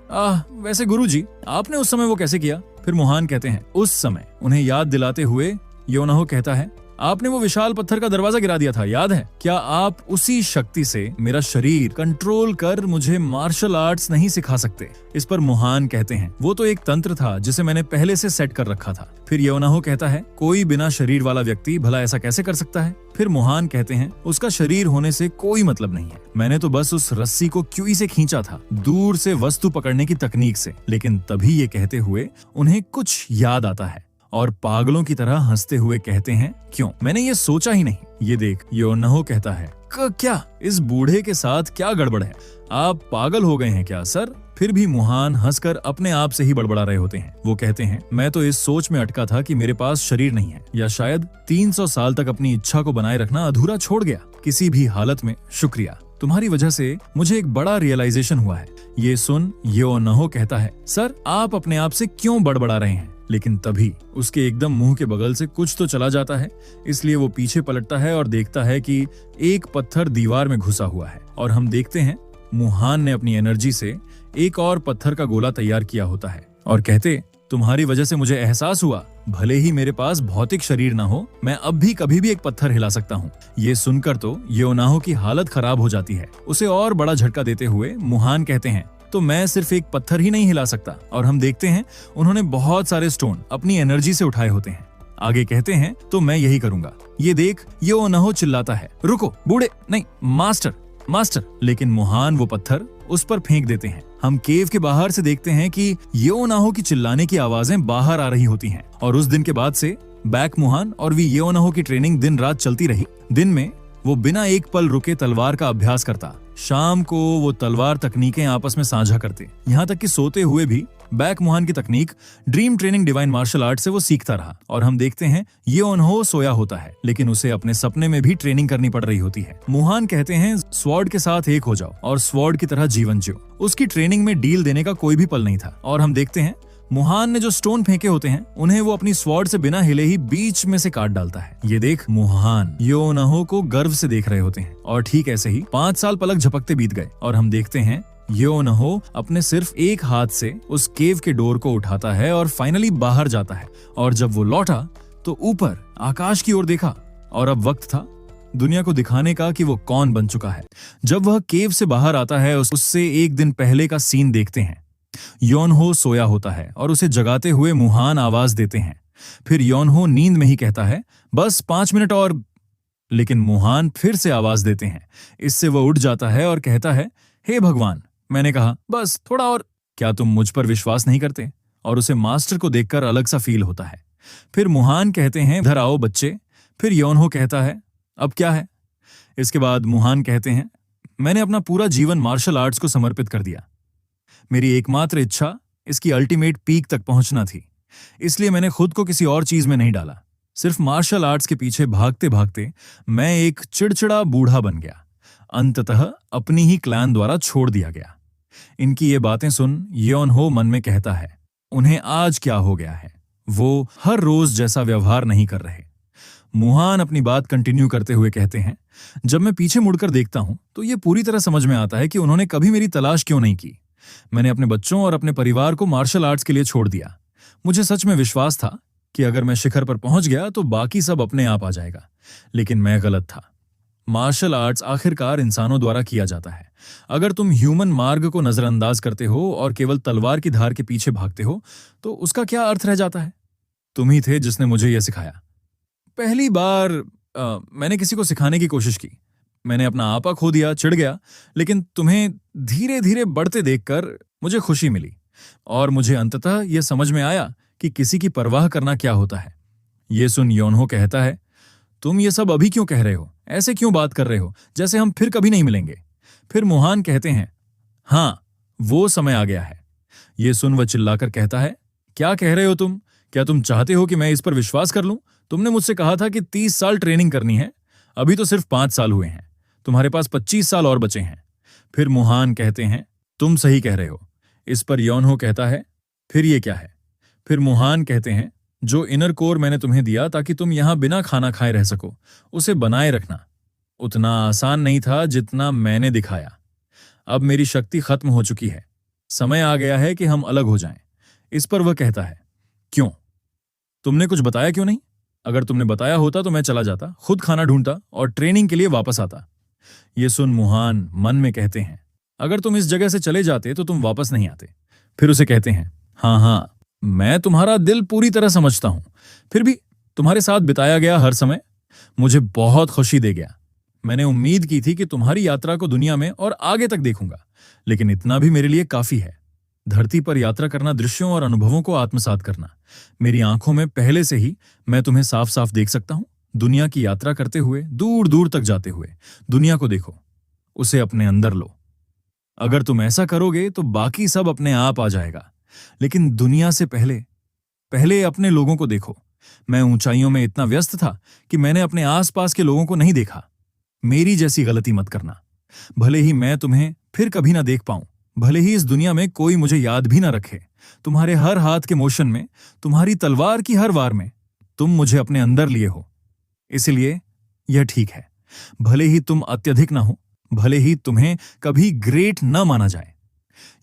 वैसे गुरुजी, आपने उस समय वो कैसे किया? फिर मुहान कहते हैं, उस समय। उन्हें याद दिलाते हुए योनहो कहता है, आपने वो विशाल पत्थर का दरवाजा गिरा दिया था, याद है? क्या आप उसी शक्ति से मेरा शरीर कंट्रोल कर मुझे मार्शल आर्ट्स नहीं सिखा सकते? इस पर मुहान कहते हैं, वो तो एक तंत्र था जिसे मैंने पहले से सेट कर रखा था। फिर योनहो कहता है, कोई बिना शरीर वाला व्यक्ति भला ऐसा कैसे कर सकता है? फिर मुहान कहते हैं, उसका शरीर होने से कोई मतलब नहीं है। मैंने तो बस उस रस्सी को क्यूई से खींचा था, दूर से वस्तु पकड़ने की तकनीक से। लेकिन तभी ये कहते हुए उन्हें कुछ याद आता है और पागलों की तरह हंसते हुए कहते हैं, क्यों, मैंने ये सोचा ही नहीं। ये देख, योनहो कहता है, क्या इस बूढ़े के साथ क्या गड़बड़ है? आप पागल हो गए हैं क्या सर? फिर भी मुहान हंसकर अपने आप से ही बड़बड़ा रहे होते हैं। वो कहते हैं, मैं तो इस सोच में अटका था कि मेरे पास शरीर नहीं है, या शायद 300 साल तक अपनी इच्छा को बनाए रखना अधूरा छोड़ गया। किसी भी हालत में शुक्रिया, तुम्हारी वजह से मुझे एक बड़ा रियलाइजेशन हुआ है। ये सुन योनहो कहता है, सर आप अपने आप से क्यों बड़बड़ा रहे हैं? लेकिन तभी उसके एकदम मुंह के बगल से कुछ तो चला जाता है, इसलिए वो पीछे पलटता है और देखता है कि एक पत्थर दीवार में घुसा हुआ है। और हम देखते हैं मुहान ने अपनी एनर्जी से एक और पत्थर का गोला तैयार किया होता है और कहते, तुम्हारी वजह से मुझे एहसास हुआ, भले ही मेरे पास भौतिक शरीर ना हो, मैं अब भी कभी भी एक पत्थर हिला सकता हूँ। ये सुनकर तो योनहो की हालत खराब हो जाती है। उसे और बड़ा झटका देते हुए मुहान कहते हैं, तो मैं सिर्फ एक पत्थर ही नहीं हिला सकता। और हम देखते हैं उन्होंने बहुत सारे स्टोन अपनी एनर्जी से उठाए होते हैं। आगे कहते हैं, तो मैं यही करूंगा। ये देख, योनहो चिल्लाता है, रुको बूढ़े, नहीं मास्टर मास्टर। लेकिन मुहान वो पत्थर उस पर फेंक देते हैं। हम केव के बाहर से देखते हैं कि योनहो की चिल्लाने की आवाजें बाहर आ रही होती हैं। और उस दिन के बाद से बैक मुहान और वी योनहो की ट्रेनिंग दिन रात चलती रही। दिन में वो बिना एक पल रुके तलवार का अभ्यास करता, शाम को वो तलवार तकनीकें आपस में साझा करते। यहाँ तक कि सोते हुए भी बैक मुहान की तकनीक dream training divine martial art से वो सीखता रहा। और हम देखते हैं योनहो सोया होता है, लेकिन उसे अपने सपने में भी ट्रेनिंग करनी पड़ रही होती है। मुहान कहते हैं, स्वॉर्ड के साथ एक हो जाओ और स्वॉर्ड की तरह जीवन जियो। उसकी ट्रेनिंग में डील देने का कोई भी पल नहीं था। और हम देखते हैं मुहान ने जो स्टोन फेंके होते हैं उन्हें वो अपनी स्वॉर्ड से बिना हिले ही बीच में से काट डालता है। ये देख, मुहान योनहो को गर्व से देख रहे होते हैं। और ठीक ऐसे ही 5 साल पलक झपकते बीत गए और हम देखते हैं योनहो अपने सिर्फ एक हाथ से उस केव के डोर को उठाता है और फाइनली बाहर जाता है। और जब वो लौटा तो ऊपर आकाश की ओर देखा और अब वक्त था दुनिया को दिखाने का कि वो कौन बन चुका है। जब वह केव से बाहर आता है उससे एक दिन पहले का सीन देखते हैं। योनहो सोया होता है और उसे जगाते हुए मुहान आवाज देते हैं। फिर योनहो नींद में ही कहता है, बस 5 मिनट और। लेकिन मुहान फिर से आवाज देते हैं। इससे वो उठ जाता है और कहता है, हे भगवान, मैंने कहा बस थोड़ा और। क्या तुम मुझ पर विश्वास नहीं करते? और उसे मास्टर को देखकर अलग सा फील होता है। फिर मुहान कहते हैं, इधर आओ बच्चे। फिर योनहो कहता है, अब क्या है? इसके बाद मुहान कहते हैं, मैंने अपना पूरा जीवन मार्शल आर्ट्स को समर्पित कर दिया। मेरी एकमात्र इच्छा इसकी अल्टीमेट पीक तक पहुंचना थी, इसलिए मैंने खुद को किसी और चीज में नहीं डाला। सिर्फ मार्शल आर्ट्स के पीछे भागते भागते मैं एक चिड़चिड़ा बूढ़ा बन गया। अंततः अपनी ही क्लैन द्वारा छोड़ दिया गया। इनकी ये बातें सुन योन हो मन में कहता है, उन्हें आज क्या हो गया है, वो हर रोज जैसा व्यवहार नहीं कर रहे। मुहान अपनी बात कंटिन्यू करते हुए कहते हैं, जब मैं पीछे मुड़कर देखता हूं तो ये पूरी तरह समझ में आता है कि उन्होंने कभी मेरी तलाश क्यों नहीं की। मैंने अपने बच्चों और अपने परिवार को मार्शल आर्ट्स के लिए छोड़ दिया। मुझे सच में विश्वास था कि अगर मैं शिखर पर पहुंच गया तो बाकी सब अपने आप आ जाएगा, लेकिन मैं गलत था। मार्शल आर्ट्स आखिरकार इंसानों द्वारा किया जाता है। अगर तुम ह्यूमन मार्ग को नजरअंदाज करते हो और केवल तलवार की धार के पीछे भागते हो तो उसका क्या अर्थ रह जाता है? तुम ही थे जिसने मुझे यह सिखाया। पहली बार मैंने किसी को सिखाने की कोशिश की। मैंने अपना आपा खो दिया, चिढ़ गया, लेकिन तुम्हें धीरे धीरे बढ़ते देखकर मुझे खुशी मिली और मुझे अंततः यह समझ में आया कि किसी की परवाह करना क्या होता है। ये सुन योनहो कहता है, तुम ये सब अभी क्यों कह रहे हो? ऐसे क्यों बात कर रहे हो जैसे हम फिर कभी नहीं मिलेंगे? फिर मुहान कहते हैं, हाँ, वो समय आ गया है। ये सुन वह चिल्लाकर कहता है, क्या कह रहे हो तुम? क्या तुम चाहते हो कि मैं इस पर विश्वास कर लूं? तुमने मुझसे कहा था कि 30 साल ट्रेनिंग करनी है, अभी तो सिर्फ 5 साल हुए हैं। तुम्हारे पास 25 साल और बचे हैं। फिर मुहान कहते हैं, तुम सही कह रहे हो। इस पर योनहो कहता है, फिर ये क्या है? फिर मुहान कहते हैं, जो इनर कोर मैंने तुम्हें दिया ताकि तुम यहां बिना खाना खाए रह सको, उसे बनाए रखना उतना आसान नहीं था जितना मैंने दिखाया। अब मेरी शक्ति खत्म हो चुकी है, समय आ गया है कि हम अलग हो जाएं। इस पर वह कहता है, क्यों? तुमने कुछ बताया क्यों नहीं? अगर तुमने बताया होता तो मैं चला जाता, खुद खाना ढूंढता और ट्रेनिंग के लिए वापस आता। ये सुन मुहान मन में कहते हैं, अगर तुम इस जगह से चले जाते तो तुम वापस नहीं आते। फिर उसे कहते हैं, हाँ, मैं तुम्हारा दिल पूरी तरह समझता हूं, फिर भी तुम्हारे साथ बिताया गया हर समय मुझे बहुत खुशी दे गया। मैंने उम्मीद की थी कि तुम्हारी यात्रा को दुनिया में और आगे तक देखूंगा, लेकिन इतना भी मेरे लिए काफी है। धरती पर यात्रा करना, दृश्यों और अनुभवों को आत्मसात करना। मेरी आंखों में पहले से ही मैं तुम्हें साफ साफ देख सकता हूं, दुनिया की यात्रा करते हुए, दूर दूर तक जाते हुए। दुनिया को देखो, उसे अपने अंदर लो। अगर तुम ऐसा करोगे तो बाकी सब अपने आप आ जाएगा, लेकिन दुनिया से पहले अपने लोगों को देखो। मैं ऊंचाइयों में इतना व्यस्त था कि मैंने अपने आसपास के लोगों को नहीं देखा। मेरी जैसी गलती मत करना। भले ही मैं तुम्हें फिर कभी ना देख पाऊं, भले ही इस दुनिया में कोई मुझे याद भी ना रखे, तुम्हारे हर हाथ के मोशन में, तुम्हारी तलवार की हर वार में तुम मुझे अपने अंदर लिए हो। इसलिए यह ठीक है, भले ही तुम अत्यधिक ना हो, भले ही तुम्हें कभी ग्रेट न माना जाए।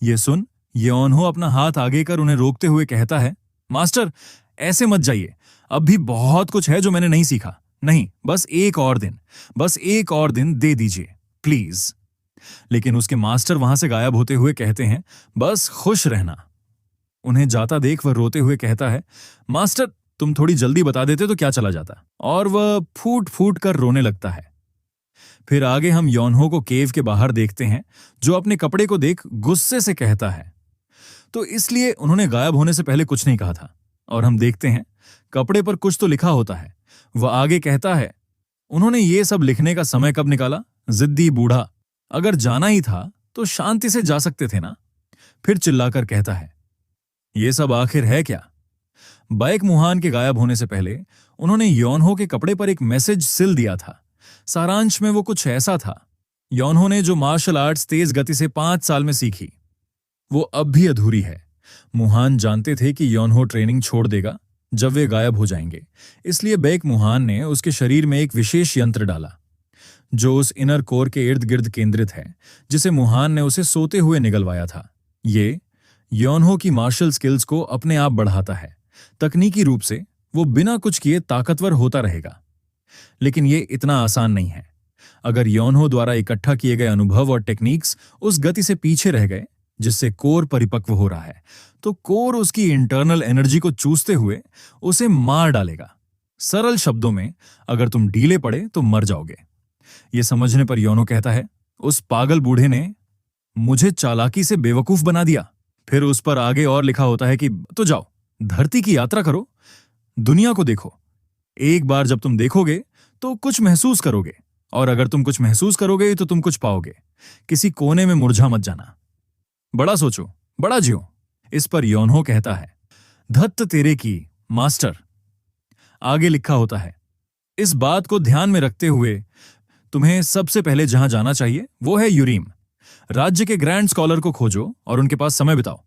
ये सुन योनहो अपना हाथ आगे कर उन्हें रोकते हुए कहता है, मास्टर, ऐसे मत जाइए। अब भी बहुत कुछ है जो मैंने नहीं सीखा। नहीं, बस एक और दिन दे दीजिए प्लीज। लेकिन उसके मास्टर वहां से गायब होते हुए कहते हैं, बस खुश रहना। उन्हें जाता देख वह रोते हुए कहता है, मास्टर, तुम थोड़ी जल्दी बता देते तो क्या चला जाता। और वह फूट फूट कर रोने लगता है। फिर आगे हम योनहो को केव के बाहर देखते हैं, जो अपने कपड़े को देख गुस्से से कहता है, तो इसलिए उन्होंने गायब होने से पहले कुछ नहीं कहा था। और हम देखते हैं कपड़े पर कुछ तो लिखा होता है। वह आगे कहता है, उन्होंने ये सब लिखने का समय कब निकाला? जिद्दी बूढ़ा, अगर जाना ही था तो शांति से जा सकते थे ना। फिर चिल्लाकर कहता है, ये सब आखिर है क्या? बाइक मुहान के गायब होने से पहले उन्होंने योनहो के कपड़े पर एक मैसेज सिल दिया था। सारांश में वो कुछ ऐसा था, योनहो ने जो मार्शल आर्ट्स तेज गति से 5 साल में सीखी, वो अब भी अधूरी है। मुहान जानते थे कि योनहो ट्रेनिंग छोड़ देगा जब वे गायब हो जाएंगे, इसलिए बैक मुहान ने उसके शरीर में एक विशेष यंत्र डाला जो उस इनर कोर के इर्द गिर्द केंद्रित है, जिसे मुहान ने उसे सोते हुए निगलवाया था। ये योनहो की मार्शल स्किल्स को अपने आप बढ़ाता है। तकनीकी रूप से वो बिना कुछ किए ताकतवर होता रहेगा, लेकिन ये इतना आसान नहीं है। अगर योनहो द्वारा इकट्ठा किए गए अनुभव और टेक्निक्स उस गति से पीछे रह गए जिससे कोर परिपक्व हो रहा है, तो कोर उसकी इंटरनल एनर्जी को चूसते हुए उसे मार डालेगा। सरल शब्दों में, अगर तुम ढीले पड़े तो मर जाओगे। यह समझने पर योनो कहता है, उस पागल बूढ़े ने मुझे चालाकी से बेवकूफ बना दिया। फिर उस पर आगे और लिखा होता है कि तो जाओ, धरती की यात्रा करो, दुनिया को देखो। एक बार जब तुम देखोगे तो कुछ महसूस करोगे, और अगर तुम कुछ महसूस करोगे तो तुम कुछ पाओगे। किसी कोने में मुरझा मत जाना, बड़ा सोचो, बड़ा जियो। इस पर योनहो कहता है, धत्त तेरे की मास्टर, आगे लिखा होता है, इस बात को ध्यान में रखते हुए तुम्हें सबसे पहले जहां जाना चाहिए वो है यूरीम। राज्य के ग्रैंड स्कॉलर को खोजो और उनके पास समय बिताओ।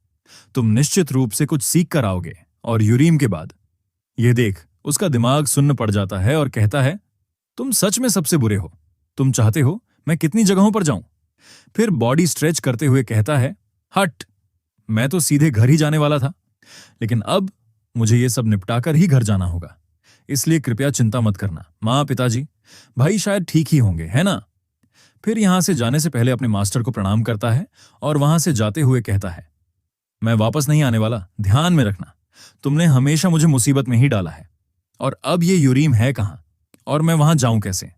तुम निश्चित रूप से कुछ सीख कर आओगे। और यूरीम के बाद यह देख उसका दिमाग सुन्न पड़ जाता है और कहता है, तुम सच में सबसे बुरे हो। तुम चाहते हो मैं कितनी जगहों पर जाऊं? फिर बॉडी स्ट्रेच करते हुए कहता है, हट, मैं तो सीधे घर ही जाने वाला था, लेकिन अब मुझे ये सब निपटाकर ही घर जाना होगा। इसलिए कृपया चिंता मत करना। माँ, पिताजी, भाई शायद ठीक ही होंगे, है ना? फिर यहां से जाने से पहले अपने मास्टर को प्रणाम करता है और वहां से जाते हुए कहता है, मैं वापस नहीं आने वाला, ध्यान में रखना। तुमने हमेशा मुझे मुसीबत में ही डाला है। और अब ये यूरीम है कहां और मैं वहां जाऊं कैसे?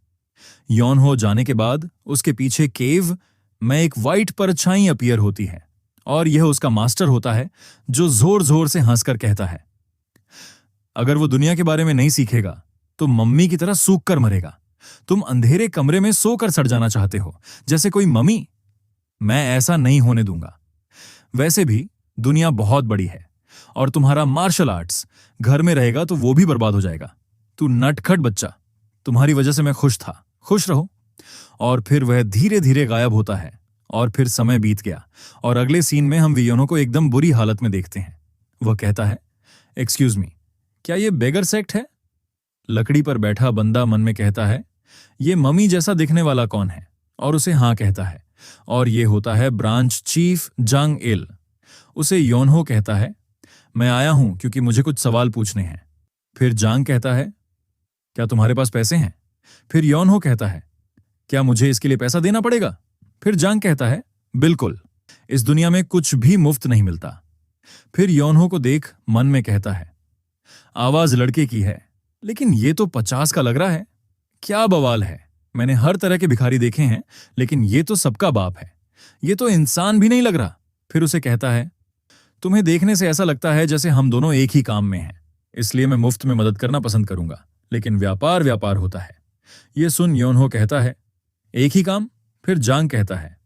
योनहो जाने के बाद उसके पीछे केव में एक वाइट परछाई अपीयर होती है और यह उसका मास्टर होता है, जो जोर जोर से हंसकर कहता है, अगर वो दुनिया के बारे में नहीं सीखेगा तो मम्मी की तरह सूख कर मरेगा। तुम अंधेरे कमरे में सोकर सड़ जाना चाहते हो जैसे कोई मम्मी? मैं ऐसा नहीं होने दूंगा। वैसे भी दुनिया बहुत बड़ी है और तुम्हारा मार्शल आर्ट्स घर में रहेगा तो वो भी बर्बाद हो जाएगा। तू नटखट बच्चा, तुम्हारी वजह से मैं खुश था, खुश रहो। और फिर वह धीरे धीरे गायब होता है और फिर समय बीत गया और अगले सीन में हम वियोनो को एकदम बुरी हालत में देखते हैं। वह कहता है, एक्सक्यूज मी, क्या ये बेगर सेक्ट है? लकड़ी पर बैठा बंदा मन में कहता है, ये मम्मी जैसा दिखने वाला कौन है? और उसे हाँ कहता है और ये होता है ब्रांच चीफ जांग इल। उसे योनहो कहता है, मैं आया हूं क्योंकि मुझे कुछ सवाल पूछने हैं। फिर जांग कहता है, क्या तुम्हारे पास पैसे हैं? फिर योनहो कहता है, क्या मुझे इसके लिए पैसा देना पड़ेगा? फिर जांग कहता है, बिल्कुल, इस दुनिया में कुछ भी मुफ्त नहीं मिलता। फिर योनहो को देख मन में कहता है, आवाज लड़के की है, लेकिन ये तो 50 का लग रहा है। क्या बवाल है, मैंने हर तरह के भिखारी देखे हैं, लेकिन ये तो सबका बाप है। ये तो इंसान भी नहीं लग रहा। फिर उसे कहता है, तुम्हें देखने से ऐसा लगता है जैसे हम दोनों एक ही काम में हैं, इसलिए मैं मुफ्त में मदद करना पसंद करूंगा, लेकिन व्यापार व्यापार होता है। ये सुन योनहो कहता है, एक ही काम? फिर जांग कहता है,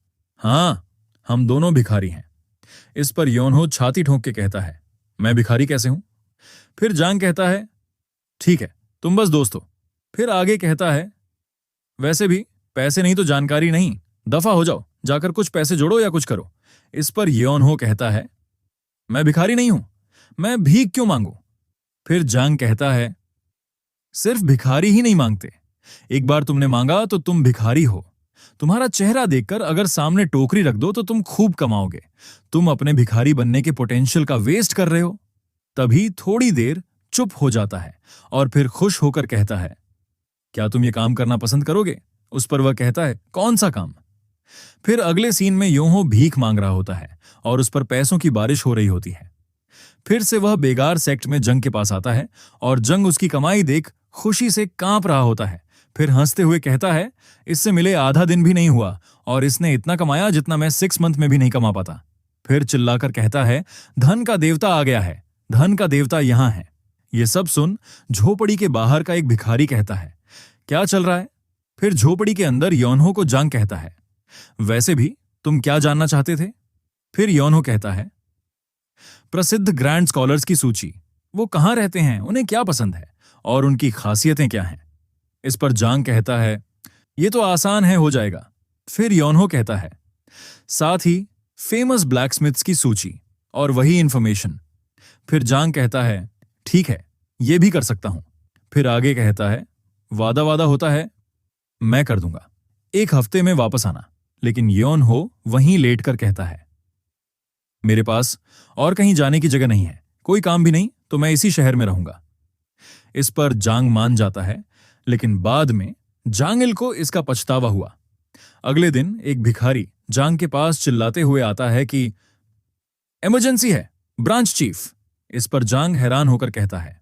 हाँ, हम दोनों भिखारी हैं। इस पर योनहो छाती ठोंक के कहता है, मैं भिखारी कैसे हूं? फिर जांग कहता है, ठीक है, तुम बस दोस्त हो। फिर आगे कहता है, वैसे भी पैसे नहीं तो जानकारी नहीं, दफा हो जाओ, जाकर कुछ पैसे जोड़ो या कुछ करो। इस पर योनहो कहता है, मैं भिखारी नहीं हूं, मैं भीख क्यों मांगू? फिर जांग कहता है, सिर्फ भिखारी ही नहीं मांगते, एक बार तुमने मांगा तो तुम भिखारी हो। तुम्हारा चेहरा देखकर अगर सामने टोकरी रख दो तो तुम खूब कमाओगे। तुम अपने भिखारी बनने के पोटेंशियल का वेस्ट कर रहे हो। तभी थोड़ी देर चुप हो जाता है और फिर खुश होकर कहता है, क्या तुम ये काम करना पसंद करोगे? उस पर वह कहता है, कौन सा काम? फिर अगले सीन में योनहो भीख मांग रहा होता है और उस पर पैसों की बारिश हो रही होती है। फिर से वह बेगार सेक्ट में जंग के पास आता है और जंग उसकी कमाई देख खुशी से कांप रहा होता है। फिर हंसते हुए कहता है, इससे मिले आधा दिन भी नहीं हुआ और इसने इतना कमाया जितना मैं 6 मंथ में भी नहीं कमा पाता। फिर चिल्लाकर कहता है, धन का देवता आ गया है, धन का देवता यहां है। ये सब सुन झोपड़ी के बाहर का एक भिखारी कहता है, क्या चल रहा है? फिर झोपड़ी के अंदर योनहो को जांग कहता है, वैसे भी तुम क्या जानना चाहते थे? फिर योनहो कहता है, प्रसिद्ध ग्रैंड स्कॉलर्स की सूची, वो कहां रहते हैं, उन्हें क्या पसंद है और उनकी खासियतें क्या हैं? इस पर जांग कहता है, ये तो आसान है, हो जाएगा। फिर योनहो कहता है, साथ ही फेमस ब्लैकस्मिथ्स की सूची और वही इंफॉर्मेशन। फिर जांग कहता है, ठीक है, ये भी कर सकता हूं। फिर आगे कहता है, वादा वादा होता है, मैं कर दूंगा, 1 हफ्ते में वापस आना। लेकिन योनहो वहीं लेट कर कहता है, मेरे पास और कहीं जाने की जगह नहीं है, कोई काम भी नहीं, तो मैं इसी शहर में रहूंगा। इस पर जांग मान जाता है, लेकिन बाद में जांगिल को इसका पछतावा हुआ। अगले दिन एक भिखारी जांग के पास चिल्लाते हुए आता है कि इमरजेंसी है, ब्रांच चीफ। इस पर जांग हैरान होकर कहता है,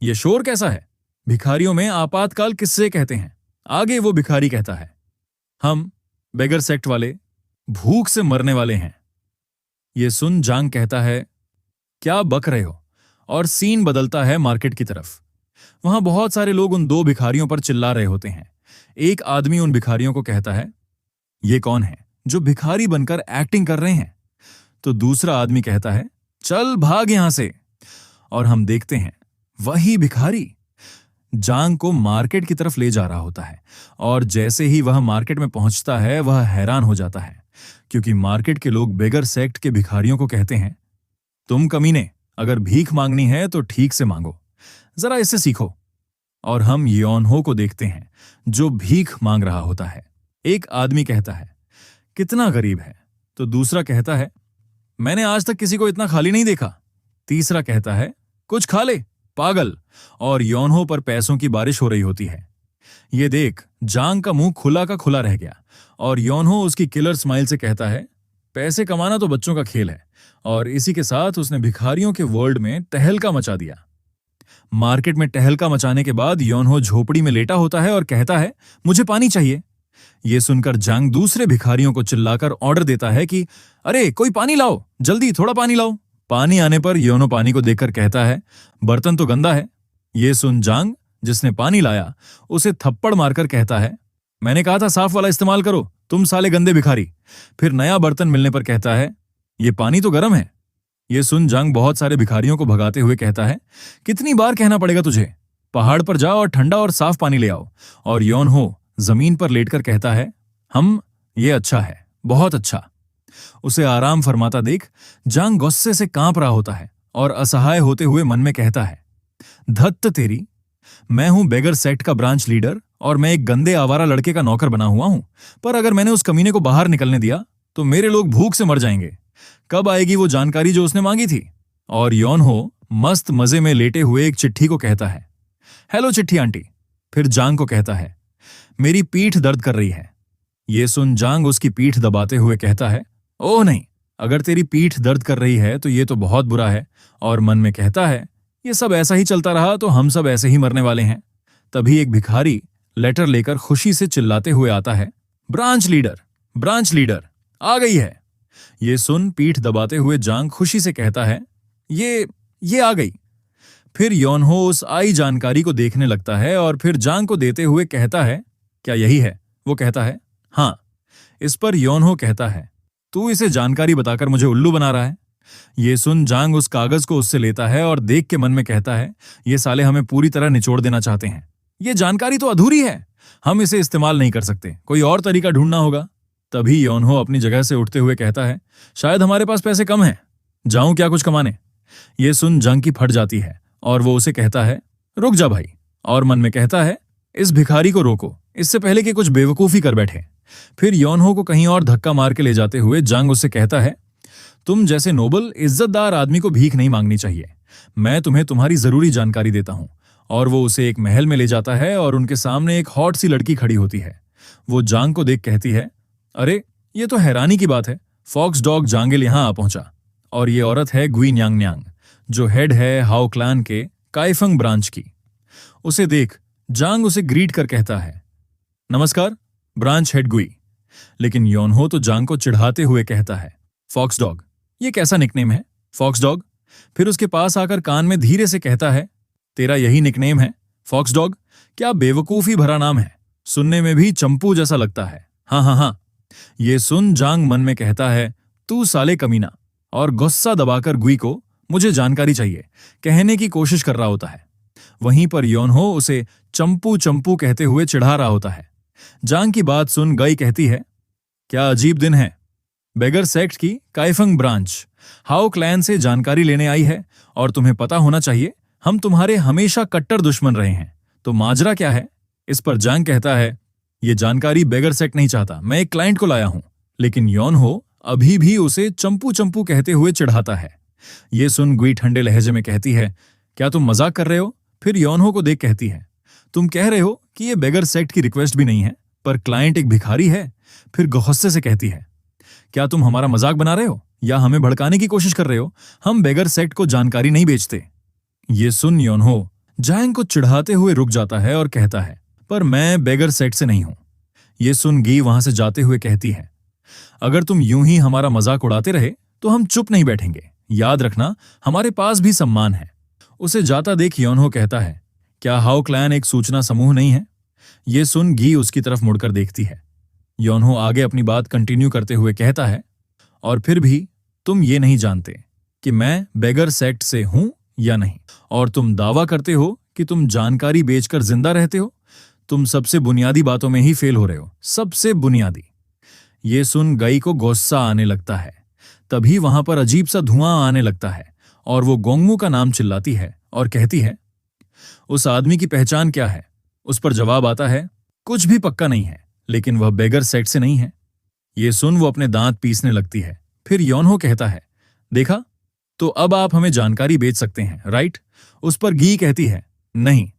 यह शोर कैसा है? भिखारियों में आपातकाल किससे कहते हैं? आगे वो भिखारी कहता है, हम बेगर सेक्ट वाले भूख से मरने वाले हैं। ये सुन जांग कहता है, क्या बक रहे हो? और सीन बदलता है मार्केट की तरफ। वहां बहुत सारे लोग उन 2 भिखारियों पर चिल्ला रहे होते हैं। एक आदमी उन भिखारियों को कहता है, ये कौन है जो भिखारी बनकर एक्टिंग कर रहे हैं? तो दूसरा आदमी कहता है, चल भाग यहां से। और हम देखते हैं वही भिखारी जांग को मार्केट की तरफ ले जा रहा होता है और जैसे ही वह मार्केट में पहुंचता है वह हैरान हो जाता है क्योंकि मार्केट के लोग बेगर सेक्ट के भिखारियों को कहते हैं, तुम कमीने, अगर भीख मांगनी है तो ठीक से मांगो, जरा इससे सीखो। और हम योनहो को देखते हैं जो भीख मांग रहा होता है। एक आदमी कहता है, कितना गरीब है, तो दूसरा कहता है, मैंने आज तक किसी को इतना खाली नहीं देखा। तीसरा कहता है, कुछ खा ले पागल। और योनहो पर पैसों की बारिश हो रही होती है। ये देख जांग का मुंह खुला का खुला रह गया और योनहो उसकी किलर स्माइल से कहता है, पैसे कमाना तो बच्चों का खेल है। और इसी के साथ उसने भिखारियों के वर्ल्ड में तहलका मचा दिया। मार्केट में टहलका मचाने के बाद योनहो झोपड़ी में लेटा होता है और कहता है, मुझे पानी चाहिए। यह सुनकर जांग दूसरे भिखारियों को चिल्लाकर ऑर्डर देता है कि अरे कोई पानी लाओ, जल्दी थोड़ा पानी लाओ। पानी आने पर योनो पानी को देखकर कहता है, बर्तन तो गंदा है। ये सुन जांग, जिसने पानी लाया, उसे थप्पड़ मारकर कहता है, मैंने कहा था साफ वाला इस्तेमाल करो, तुम साले गंदे भिखारी। फिर नया बर्तन मिलने पर कहता है, ये पानी तो गर्म है। ये सुन जांग बहुत सारे भिखारियों को भगाते हुए कहता है, कितनी बार कहना पड़ेगा तुझे, पहाड़ पर जाओ और ठंडा और साफ पानी ले आओ। और योनहो जमीन पर लेटकर कहता है, ये अच्छा है, बहुत अच्छा। उसे आराम फरमाता देख जांग गुस्से से कांप रहा होता है और असहाय होते हुए मन में कहता है, धत्त तेरी, मैं हूं बेगर सेक्ट का ब्रांच लीडर और मैं एक गंदे आवारा लड़के का नौकर बना हुआ हूं, पर अगर मैंने उस कमीने को बाहर निकलने दिया तो मेरे लोग भूख से मर जाएंगे। कब आएगी वो जानकारी जो उसने मांगी थी? और योनहो मस्त मजे में लेटे हुए एक चिट्ठी को कहता है, हेलो चिट्ठी आंटी। फिर जांग को कहता है, मेरी पीठ दर्द कर रही है। ये सुन जांग उसकी पीठ दबाते हुए कहता है, ओह नहीं, अगर तेरी पीठ दर्द कर रही है तो ये तो बहुत बुरा है। और मन में कहता है, ये सब ऐसा ही चलता रहा तो हम सब ऐसे ही मरने वाले हैं। तभी एक भिखारी लेटर लेकर खुशी से चिल्लाते हुए आता है, ब्रांच लीडर आ गई है। ये सुन पीठ दबाते हुए जांग खुशी से कहता है, ये आ गई। फिर योनहो उस आई जानकारी को देखने लगता है और फिर जांग को देते हुए कहता है, क्या यही है? वो कहता है, हाँ। इस पर योनहो कहता है, तू इसे जानकारी बताकर मुझे उल्लू बना रहा है। ये सुन जांग उस कागज को उससे लेता है और देख के मन में कहता है, ये साले हमें पूरी तरह निचोड़ देना चाहते हैं। ये जानकारी तो अधूरी है, हम इसे इस्तेमाल नहीं कर सकते, कोई और तरीका ढूंढना होगा। तभी योनहो अपनी जगह से उठते हुए कहता है, शायद हमारे पास पैसे कम हैं, जाऊं क्या कुछ कमाने। ये सुन जांग की फट जाती है और वो उसे कहता है, रुक जा भाई। और मन में कहता है, इस भिखारी को रोको, इससे पहले कि कुछ बेवकूफी कर बैठे। फिर योनहो को कहीं और धक्का मार के ले जाते हुए जांग उससे कहता है, तुम जैसे नोबल इज्जतदार आदमी को भीख नहीं मांगनी चाहिए, मैं तुम्हें तुम्हारी जरूरी जानकारी देता हूं। और वो उसे एक महल में ले जाता है और उनके सामने एक हॉट सी लड़की खड़ी होती है। वो जांग को देख कहती है, अरे ये तो हैरानी की बात है, फॉक्स डॉग जांगिल यहां आ पहुंचा। और ये औरत है गुई न्यांग न्यांग, जो हेड है हाओ क्लान के काइफंग ब्रांच की। उसे देख जांग उसे ग्रीट कर कहता है, नमस्कार ब्रांच हेड गुई। लेकिन योनहो तो जांग को चिढ़ाते हुए कहता है, फॉक्स डॉग, ये कैसा निकनेम है, फॉक्स डॉग। फिर उसके पास आकर कान में धीरे से कहता है, तेरा यही निकनेम है फॉक्स डॉग? क्या बेवकूफी भरा नाम है, सुनने में भी चंपू जैसा लगता है। हाँ। ये सुन जांग मन में कहता है, तू साले कमीना, और गुस्सा दबाकर गुई को मुझे जानकारी चाहिए कहने की कोशिश कर रहा होता है। वहीं पर योनहो उसे चंपू कहते हुए चिढ़ा रहा होता है। जांग की बात सुन गई कहती है, क्या अजीब दिन है, बेगर सेक्ट की काइफंग ब्रांच हाओ क्लैन से जानकारी लेने आई है और तुम्हें पता होना चाहिए हम तुम्हारे हमेशा कट्टर दुश्मन रहे हैं, तो माजरा क्या है? इस पर जांग कहता है, ये जानकारी बेगर सेक्ट नहीं चाहता, मैं एक क्लाइंट को लाया हूं। लेकिन योनहो अभी भी उसे चंपू कहते हुए चिढ़ाता है। ये सुन गुई ठंडे लहजे में कहती है, क्या तुम मजाक कर रहे हो? फिर योनहो को देख कहती है, तुम कह रहे हो कि ये बेगर सेक्ट की रिक्वेस्ट भी नहीं है, पर क्लाइंट एक भिखारी है। फिर गुस्से से कहती है, क्या तुम हमारा मजाक बना रहे हो या हमें भड़काने की कोशिश कर रहे हो? हम बेगर सेक्ट को जानकारी नहीं बेचते। ये सुन योनहो जांग को चिढ़ाते हुए रुक जाता है और कहता है, पर मैं बेगर सेक्ट से नहीं हूं। ये सुन गी वहां से जाते हुए कहती है, अगर तुम यूं ही हमारा मजाक उड़ाते रहे तो हम चुप नहीं बैठेंगे, याद रखना हमारे पास भी सम्मान है। उसे जाता देख योनहो कहता है, क्या हाओ क्लैन एक सूचना समूह नहीं है? ये सुन गी उसकी तरफ मुड़कर देखती है। योनहो आगे अपनी बात कंटिन्यू करते हुए कहता है, और फिर भी तुम ये नहीं जानते कि मैं बेगर सेक्ट से हूं या नहीं, और तुम दावा करते हो कि तुम जानकारी बेचकर जिंदा रहते हो? तुम सबसे बुनियादी बातों में ही फेल हो रहे हो, सबसे बुनियादी। ये सुन गई को गुस्सा आने लगता है। तभी वहां पर अजीब सा धुआं आने लगता है और वो गोंगमू का नाम चिल्लाती है और कहती है, उस आदमी की पहचान क्या है? उस पर जवाब आता है, कुछ भी पक्का नहीं है, लेकिन वह बेगर सेक्ट से नहीं है। ये सुन वो अपने दांत पीसने लगती है। फिर योनहो कहता है, देखा, तो अब आप हमें जानकारी बेच सकते हैं, राइट? उस पर गी कहती है, नहीं,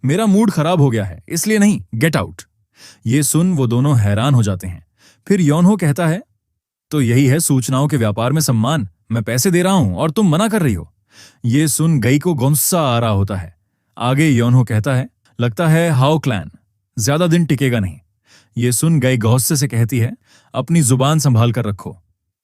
मेरा मूड खराब हो गया है, इसलिए नहीं, गेट आउट। ये सुन वो दोनों हैरान हो जाते हैं। फिर योनहो कहता है, तो यही है सूचनाओं के व्यापार में सम्मान। मैं पैसे दे रहा हूं और तुम मना कर रही हो। ये सुन गई को गुस्सा आ रहा होता है। आगे योनहो कहता है, लगता है हाउ क्लैन ज्यादा दिन टिकेगा नहीं। ये सुन गई गुस्से से कहती है, अपनी जुबान संभाल कर रखो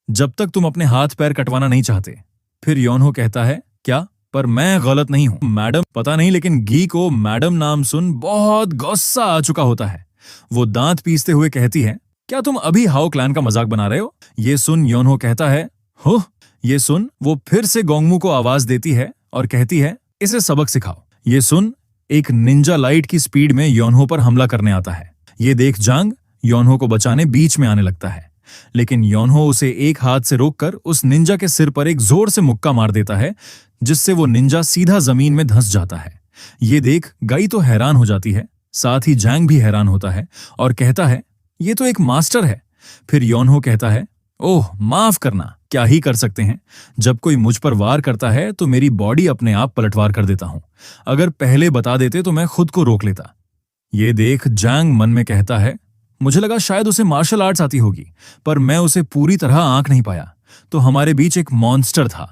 जब तक तुम अपने हाथ पैर कटवाना नहीं चाहते। फिर योनहो कहता है, क्या? पर मैं गलत नहीं हूं मैडम। पता नहीं, लेकिन गी को मैडम नाम सुन बहुत गुस्सा आ चुका होता है। वो दांत पीसते हुए कहती है, क्या तुम अभी हाउ क्लैन का मजाक बना रहे हो? ये सुन योनहो कहता है, हो। ये सुन वो फिर से गोंगमू को आवाज देती है और कहती है, इसे सबक सिखाओ। ये सुन एक निंजा लाइट की स्पीड में योनहो पर हमला करने आता है। ये देख जांग योनहो को बचाने बीच में आने लगता है, लेकिन योनहो उसे एक हाथ से रोककर उस निंजा के सिर पर एक जोर से मुक्का मार देता है, जिससे वो निंजा सीधा जमीन में धंस जाता है। ये देख गई तो हैरान हो जाती है, साथ ही जांग भी हैरान होता है और कहता है, ये तो एक मास्टर है। फिर योनहो कहता है, ओह माफ करना, क्या ही कर सकते हैं। जब कोई मुझ पर वार करता है तो मेरी बॉडी अपने आप पलटवार कर देता हूं। अगर पहले बता देते तो मैं खुद को रोक लेता। ये देख जांग मन में कहता है, मुझे लगा शायद उसे मार्शल आर्ट्स आती होगी, पर मैं उसे पूरी तरह आंक नहीं पाया, तो हमारे बीच एक मॉन्स्टर था।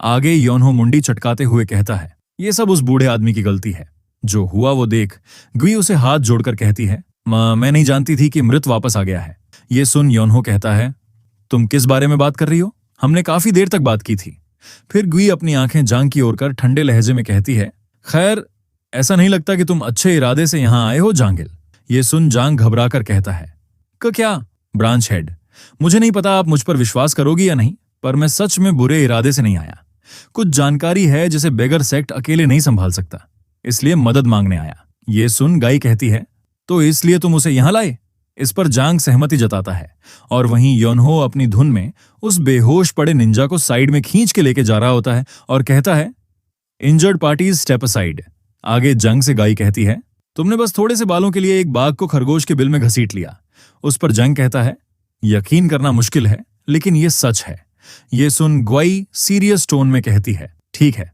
आगे योनहो मुंडी चटकाते हुए कहता है, ये सब उस बूढ़े आदमी की गलती है। जो हुआ वो देख गुई उसे हाथ जोड़कर कहती है, मैं नहीं जानती थी कि मृत वापस आ गया है। ये सुन योनहो कहता है, तुम किस बारे में बात कर रही हो? हमने काफी देर तक बात की थी। फिर गुई अपनी आंखें जांग की ओर कर ठंडे लहजे में कहती है, खैर ऐसा नहीं लगता कि तुम अच्छे इरादे से यहां आए हो जांगिल। ये सुन जांग घबरा कर कहता है, क्या? ब्रांच हेड, मुझे नहीं पता आप मुझ पर विश्वास करोगी या नहीं, पर मैं सच में बुरे इरादे से नहीं आया। कुछ जानकारी है जिसे बेगर सेक्ट अकेले नहीं संभाल सकता, इसलिए मदद मांगने आया। ये सुन गाई कहती है, तो इसलिए तुम उसे यहां लाए? इस पर जांग सहमति जताता है और वहीं योनहो अपनी धुन में उस बेहोश पड़े निंजा को साइड में खींच के लेके जा रहा होता है और कहता है, इंजर्ड पार्टीज स्टेप असाइड। आगे जंग से गाई कहती है, तुमने बस थोड़े से बालों के लिए एक बाघ को खरगोश के बिल में घसीट लिया। उस पर जंग कहता है, यकीन करना मुश्किल है लेकिन ये सच है। ये सुन ग्वाई सीरियस टोन में कहती है, ठीक है,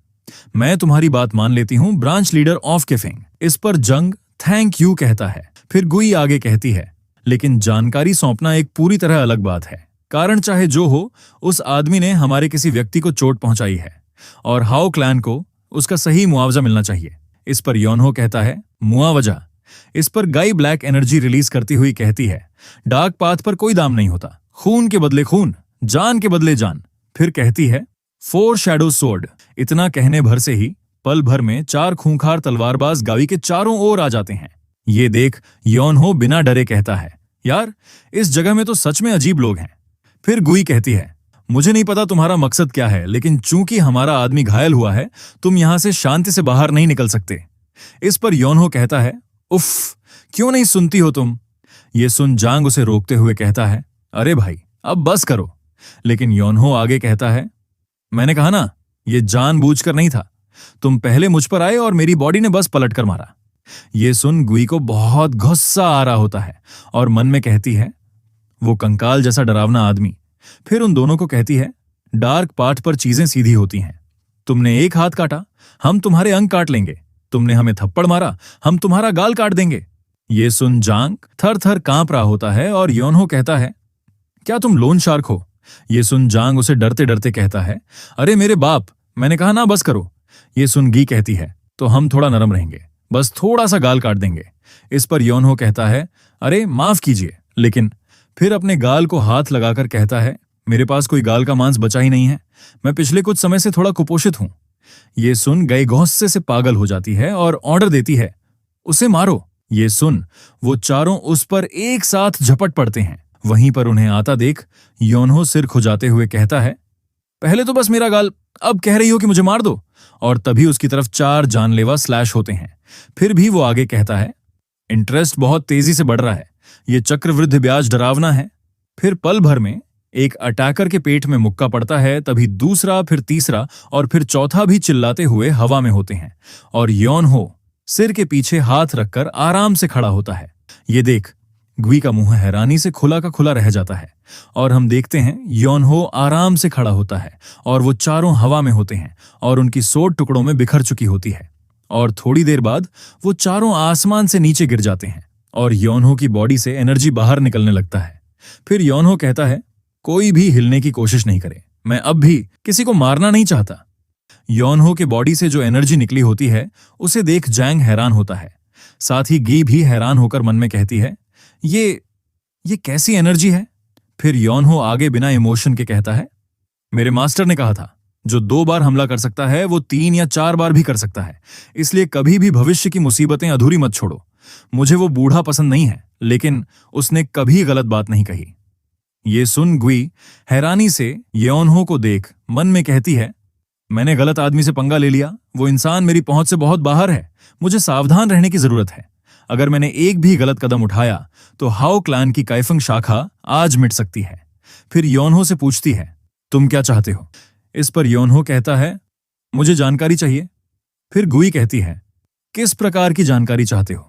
मैं तुम्हारी बात मान लेती हूं, ब्रांच लीडर ऑफ केफिंग। इस पर जंग थैंक यू कहता है। फिर गुई आगे कहती है, लेकिन जानकारी सौंपना एक पूरी तरह अलग बात है। कारण चाहे जो हो, उस आदमी ने हमारे किसी व्यक्ति को चोट पहुंचाई है और हाउ क्लैन को उसका सही मुआवजा मिलना चाहिए। इस पर योनहो कहता है, मुआवजा? इस पर गाई ब्लैक एनर्जी रिलीज करती हुई कहती है, डार्क पाथ पर कोई दाम नहीं होता, खून के बदले खून, जान के बदले जान। फिर कहती है, 4 शैडो सोर्ड। इतना कहने भर से ही पल भर में 4 खूंखार तलवारबाज गावी के चारों ओर आ जाते हैं। ये देख योनहो बिना डरे कहता है, यार इस जगह में तो सच में अजीब लोग हैं। फिर गुई कहती है, मुझे नहीं पता तुम्हारा मकसद क्या है, लेकिन चूंकि हमारा आदमी घायल हुआ है, तुम यहां से शांति से बाहर नहीं निकल सकते। इस पर योनहो कहता है, उफ, क्यों नहीं सुनती हो तुम? ये सुन जांग उसे रोकते हुए कहता है, अरे भाई अब बस करो। लेकिन योनहो आगे कहता है, मैंने कहा ना, ये जानबूझकर नहीं था। तुम पहले मुझ पर आए और मेरी बॉडी ने बस पलट कर मारा। ये सुन गुई को बहुत गुस्सा आ रहा होता है और मन में कहती है, वो कंकाल जैसा डरावना आदमी। फिर उन दोनों को कहती है, डार्क पाथ पर चीजें सीधी होती हैं। तुमने एक हाथ काटा, हम तुम्हारे अंग काट लेंगे। तुमने हमें थप्पड़ मारा, हम तुम्हारा गाल काट देंगे। ये सुन जांग थर थर कांप रहा होता है और योनहो कहता है, क्या तुम लोन शार्क हो? ये सुन जांग उसे डरते डरते कहता है, अरे मेरे बाप, मैंने कहा ना बस करो। ये सुन गी कहती है, तो हम थोड़ा नरम रहेंगे, बस थोड़ा सा गाल काट देंगे। इस पर योनहो कहता है, अरे माफ कीजिए, लेकिन फिर अपने गाल को हाथ लगाकर कहता है, मेरे पास कोई गाल का मांस बचा ही नहीं है, मैं पिछले कुछ समय से थोड़ा कुपोषित हूं। ये सुन गई गुस्से से पागल हो जाती है और ऑर्डर देती है, उसे मारो। ये सुन वो चारों उस पर एक साथ झपट पड़ते हैं। वहीं पर उन्हें आता देख योनहो सिर खुजाते हुए कहता है, पहले तो बस मेरा गाल, अब कह रही हो कि मुझे मार दो। और तभी उसकी तरफ 4 जानलेवा स्लैश होते हैं। फिर भी वो आगे कहता है, इंटरेस्ट बहुत तेजी से बढ़ रहा है, ये चक्रवृद्धि ब्याज डरावना है। फिर पल भर में एक अटैकर के पेट में मुक्का पड़ता है, तभी दूसरा, फिर तीसरा और फिर चौथा भी चिल्लाते हुए हवा में होते हैं। और योन हो सिर के पीछे हाथ रखकर आराम से खड़ा होता है। ये देख ग्वी का मुंह हैरानी से खुला का खुला रह जाता है। और हम देखते हैं योन हो आराम से खड़ा होता है और वो चारों हवा में होते हैं और उनकी सोट टुकड़ों में बिखर चुकी होती है। और थोड़ी देर बाद वो चारों आसमान से नीचे गिर जाते हैं और योनहो की बॉडी से एनर्जी बाहर निकलने लगता है। फिर योनहो कहता है, कोई भी हिलने की कोशिश नहीं करे, मैं अब भी किसी को मारना नहीं चाहता। योनहो के बॉडी से जो एनर्जी निकली होती है उसे देख जैंग हैरान होता है। साथ ही गी भी हैरान होकर मन में कहती है, ये कैसी एनर्जी है। फिर योनहो आगे बिना इमोशन के कहता है, मेरे मास्टर ने कहा था, जो 2 बार हमला कर सकता है वो 3 या 4 बार भी कर सकता है। इसलिए कभी भी भविष्य की मुसीबतें अधूरी मत छोड़ो। मुझे वो बूढ़ा पसंद नहीं है, लेकिन उसने कभी गलत बात नहीं कही। ये सुन ग्वी हैरानी से योनहो को देख मन में कहती है, मैंने गलत आदमी से पंगा ले लिया। वो इंसान मेरी पहुंच से बहुत बाहर है। मुझे सावधान रहने की जरूरत है। अगर मैंने एक भी गलत कदम उठाया तो हाओ क्लैन की काइफंग शाखा आज मिट सकती है। फिर योनहो से पूछती है, तुम क्या चाहते हो। इस पर योनहो कहता है, मुझे जानकारी चाहिए। फिर गुई कहती है, किस प्रकार की जानकारी चाहते हो।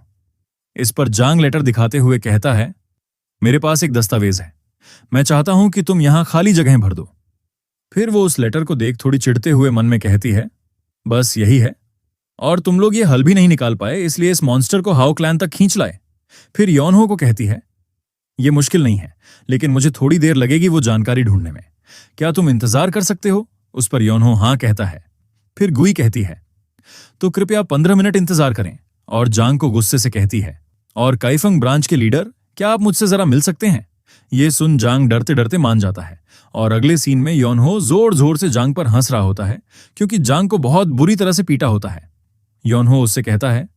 इस पर जांग लेटर दिखाते हुए कहता है, मेरे पास एक दस्तावेज है, मैं चाहता हूं कि तुम यहां खाली जगह भर दो। फिर वो उस लेटर को देख थोड़ी चिढ़ते हुए मन में कहती है, बस यही है, और तुम लोग ये हल भी नहीं निकाल पाए, इसलिए इस मॉन्स्टर को हाओ क्लैन तक खींच लाए। फिर योनहो को कहती है, ये मुश्किल नहीं है, लेकिन मुझे थोड़ी देर लगेगी वो जानकारी ढूंढने में। क्या तुम इंतजार कर सकते हो। उस पर योनहो हाँ कहता है। फिर गुई कहती है, तो कृपया 15 मिनट इंतजार करें। और जांग को गुस्से से कहती है, और काइफंग ब्रांच के लीडर, क्या आप मुझसे जरा मिल सकते हैं। ये सुन जांग डरते डरते मान जाता है। और अगले सीन में योनहो जोर जोर से जांग पर हंस रहा होता है, क्योंकि जांग को बहुत बुरी तरह से पीटा होता है। योनहो उससे कहता है,